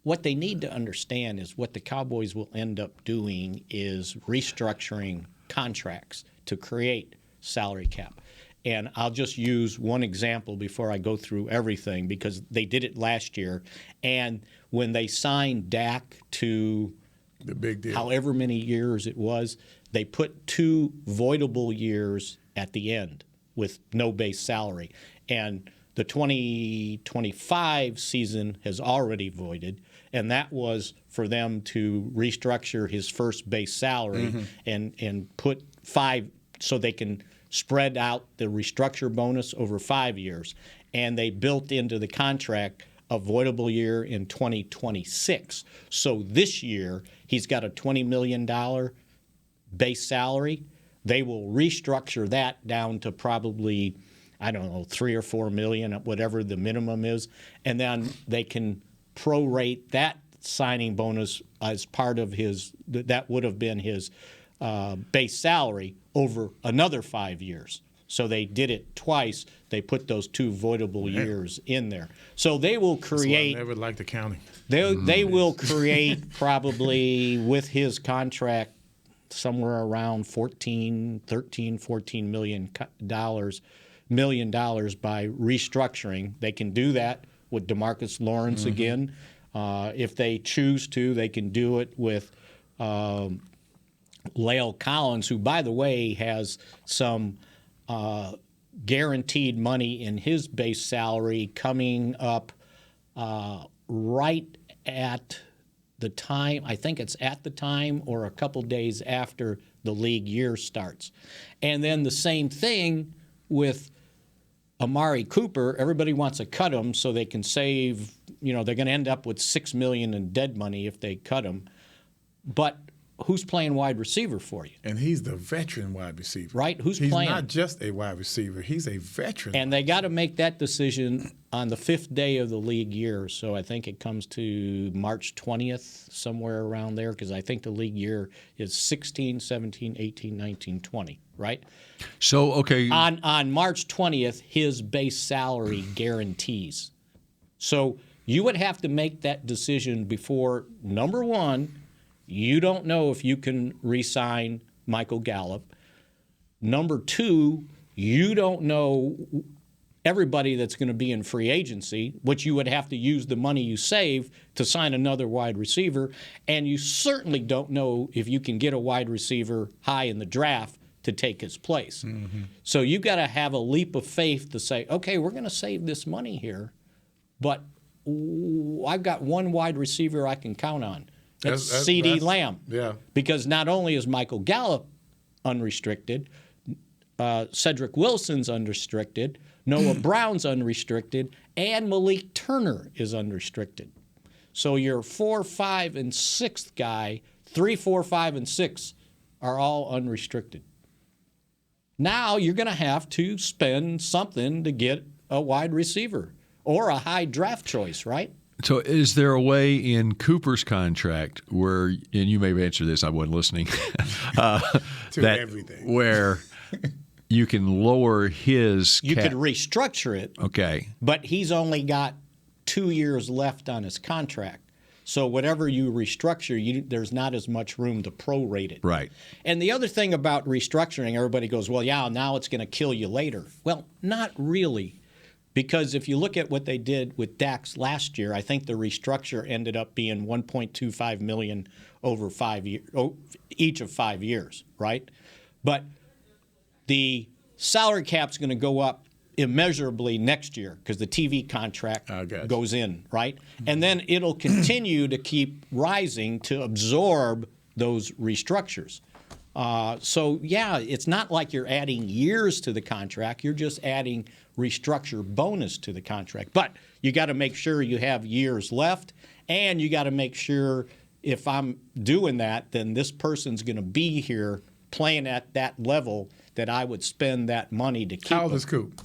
What they need to understand is what the Cowboys will end up doing is restructuring contracts to create salary cap. And I'll just use one example before I go through everything because they did it last year. And when they signed Dak to the big deal, however many years it was, they put 2 voidable years at the end with no base salary. And the 2025 season has already voided, and that was for them to restructure his first base salary and put 5 so they can spread out the restructure bonus over 5 years. And they built into the contract a voidable year in 2026. So this year, he's got a $20 million base salary. They will restructure that down to probably, I don't know, 3 or 4 million, whatever the minimum is, and then they can prorate that signing bonus as part of that would have been his base salary over another 5 years. So they did it twice. They put those 2 voidable years in there. So they will create. That's why I never liked accounting. They will create probably with his contract somewhere around $14 million by restructuring. They can do that with DeMarcus Lawrence again. If they choose to, they can do it with La'el Collins, who, by the way, has some guaranteed money in his base salary coming up right at the time. I think it's at the time or a couple days after the league year starts. And then the same thing with Amari Cooper. Everybody wants to cut him so they can save, they're going to end up with $6 million in dead money if they cut him. But who's playing wide receiver for you? And he's the veteran wide receiver. Right? He's playing? Not just a wide receiver. He's a veteran. And they got to make that decision on the 5th day of the league year. So I think it comes to March 20th, somewhere around there, because I think the league year is 16, 17, 18, 19, 20, right? So, okay. On March 20th, his base salary guarantees. So you would have to make that decision before, number one, you don't know if you can re-sign Michael Gallup. Number two, you don't know everybody that's going to be in free agency, which you would have to use the money you save to sign another wide receiver. And you certainly don't know if you can get a wide receiver high in the draft to take his place. Mm-hmm. So you got to have a leap of faith to say, okay, we're going to save this money here, but I've got one wide receiver I can count on. That's C.D. Lamb. Yeah. Because not only is Michael Gallup unrestricted, Cedric Wilson's unrestricted, Noah Brown's unrestricted, and Malik Turner is unrestricted. So your 4, 5, and 6th guy, 3, 4, 5, and 6 are all unrestricted. Now you're going to have to spend something to get a wide receiver or a high draft choice, right? So is there a way in Cooper's contract where, and you may answer this, I wasn't listening, that everything. Where you can lower his You could restructure it. Okay. But he's only got 2 years left on his contract. So whatever you restructure, there's not as much room to prorate it. Right. And the other thing about restructuring, everybody goes, well, yeah, now it's going to kill you later. Well, not really. Because if you look at what they did with Dax last year, I think the restructure ended up being $1.25 million over 5 years, each of 5 years, right? But the salary cap's going to go up immeasurably next year because the TV contract goes in, right? And then it'll continue to keep rising to absorb those restructures. So, yeah, it's not like you're adding years to the contract. You're just adding restructure bonus to the contract. But you got to make sure you have years left, and you got to make sure if I'm doing that, then this person's going to be here playing at that level that I would spend that money to keep How old is Coop?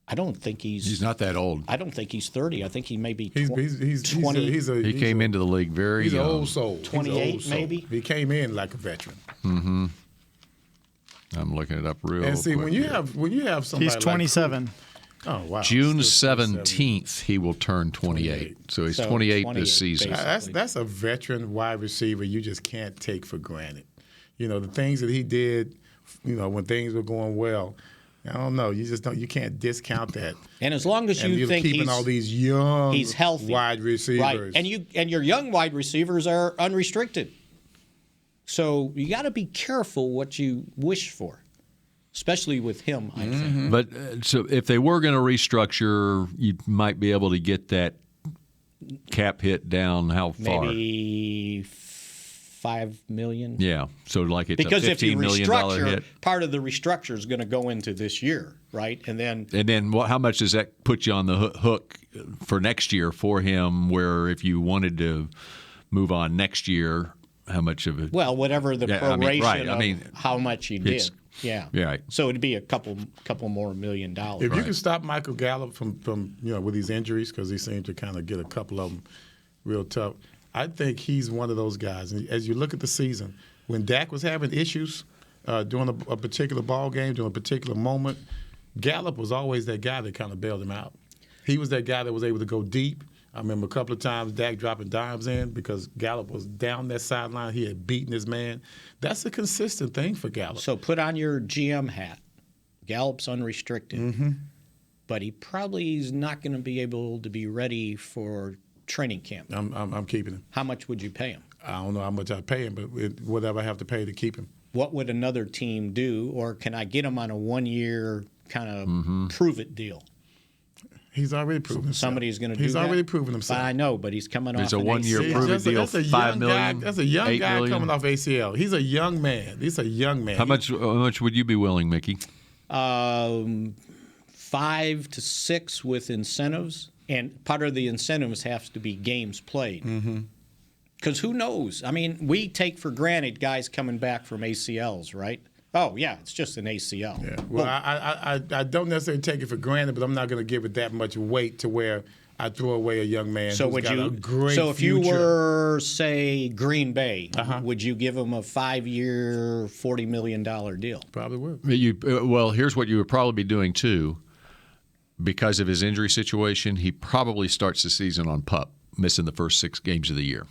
I don't think He's not that old. I don't think he's 30. I think he may be 20. He came into the league very young. He's an old soul. 28 maybe? He came in like a veteran. Mm-hmm. I'm looking it up real quick. And see, when you have somebody he's 27. Like oh, wow. June 17th, he will turn 28. So he's 28 this season. That's a veteran wide receiver you just can't take for granted. You know, the things that he did, you know, when things were going well, I don't know. You can't discount that. And as long as you think keeping all these young he's healthy, wide receivers. Right. And your young wide receivers are unrestricted. So you got to be careful what you wish for, especially with him, I think. But so if they were going to restructure, you might be able to get that cap hit down how far? Maybe $5 million. Yeah, so like it's because a $15 million hit. Part of the restructure is going to go into this year, right? And then how much does that put you on the hook for next year for him? Where if you wanted to move on next year, how much of it? Well, whatever the proration of how much you did. Yeah. Right. So it'd be a couple more $1 million. If you can stop Michael Gallup from with these injuries, because he seemed to kind of get a couple of them real tough. I think he's one of those guys. And as you look at the season, when Dak was having issues during a particular ball game, during a particular moment, Gallup was always that guy that kind of bailed him out. He was that guy that was able to go deep. I remember a couple of times Dak dropping dimes in because Gallup was down that sideline. He had beaten his man. That's a consistent thing for Gallup. So put on your GM hat. Gallup's unrestricted. But he probably is not going to be able to be ready for training camp. I'm keeping him. How much would you pay him? I don't know how much I pay him, but whatever I have to pay to keep him. What would another team do, or can I get him on a 1-year kind of prove-it deal? He's already proven himself. Somebody's going to do that? He's already proven himself. But I know, but he's coming off It's a 1-year prove-it deal, $5 million. That's a young guy million. coming off ACL. He's a young man. He's a young man. How much would you be willing, Mickey? 5 to 6 with incentives. And part of the incentives has to be games played. Because who knows? I mean, we take for granted guys coming back from ACLs, right? Oh, yeah, it's just an ACL. Yeah. Well, I don't necessarily take it for granted, but I'm not going to give it that much weight to where I throw away a young man who's got a great So if future. you were, say, Green Bay, would you give him a 5-year, $40 million deal? Probably would. Well, here's what you would probably be doing, too. Because of his injury situation, he probably starts the season on PUP, missing the first 6 games of the year.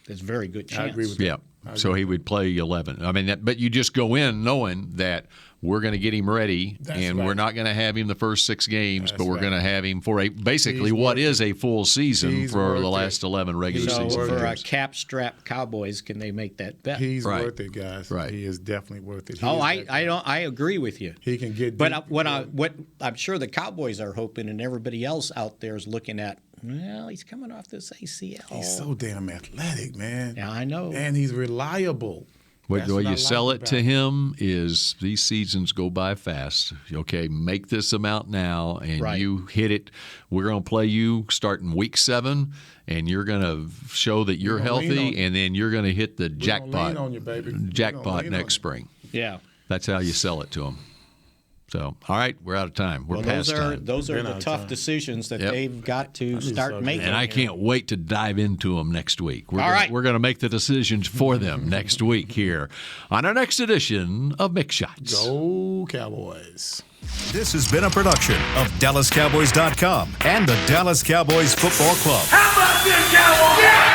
There's a very good chance. I agree with that. So he would play 11. I mean, but you just go in knowing that we're going to get him ready, we're not going to have him the first 6 games, but we're going to have him for basically what is a full season for the last 11 regular season So for games. a cap-strapped Cowboys, can they make that bet? He's worth it, guys. Right. He is definitely worth it. I agree with you. He can get. But what I'm sure the Cowboys are hoping, and everybody else out there is looking at. Well, he's coming off this ACL. He's so damn athletic, man. Yeah, I know. And he's reliable. The way you sell it to him is these seasons go by fast. Okay, make this amount now, and you hit it. We're going to play you starting week 7, and you're going to show that you're healthy, and then you're going to hit the jackpot. On you, baby. Jackpot next spring. Yeah, that's how you sell it to them. So, all right, we're out of time. We're past time. Those are the tough decisions that they've got to start making. And I can't wait to dive into them next week. We're All going to make the decisions for them next week here on our next edition of Mick Shots. Go Cowboys. This has been a production of DallasCowboys.com and the Dallas Cowboys Football Club. How about this, Cowboys? Yeah!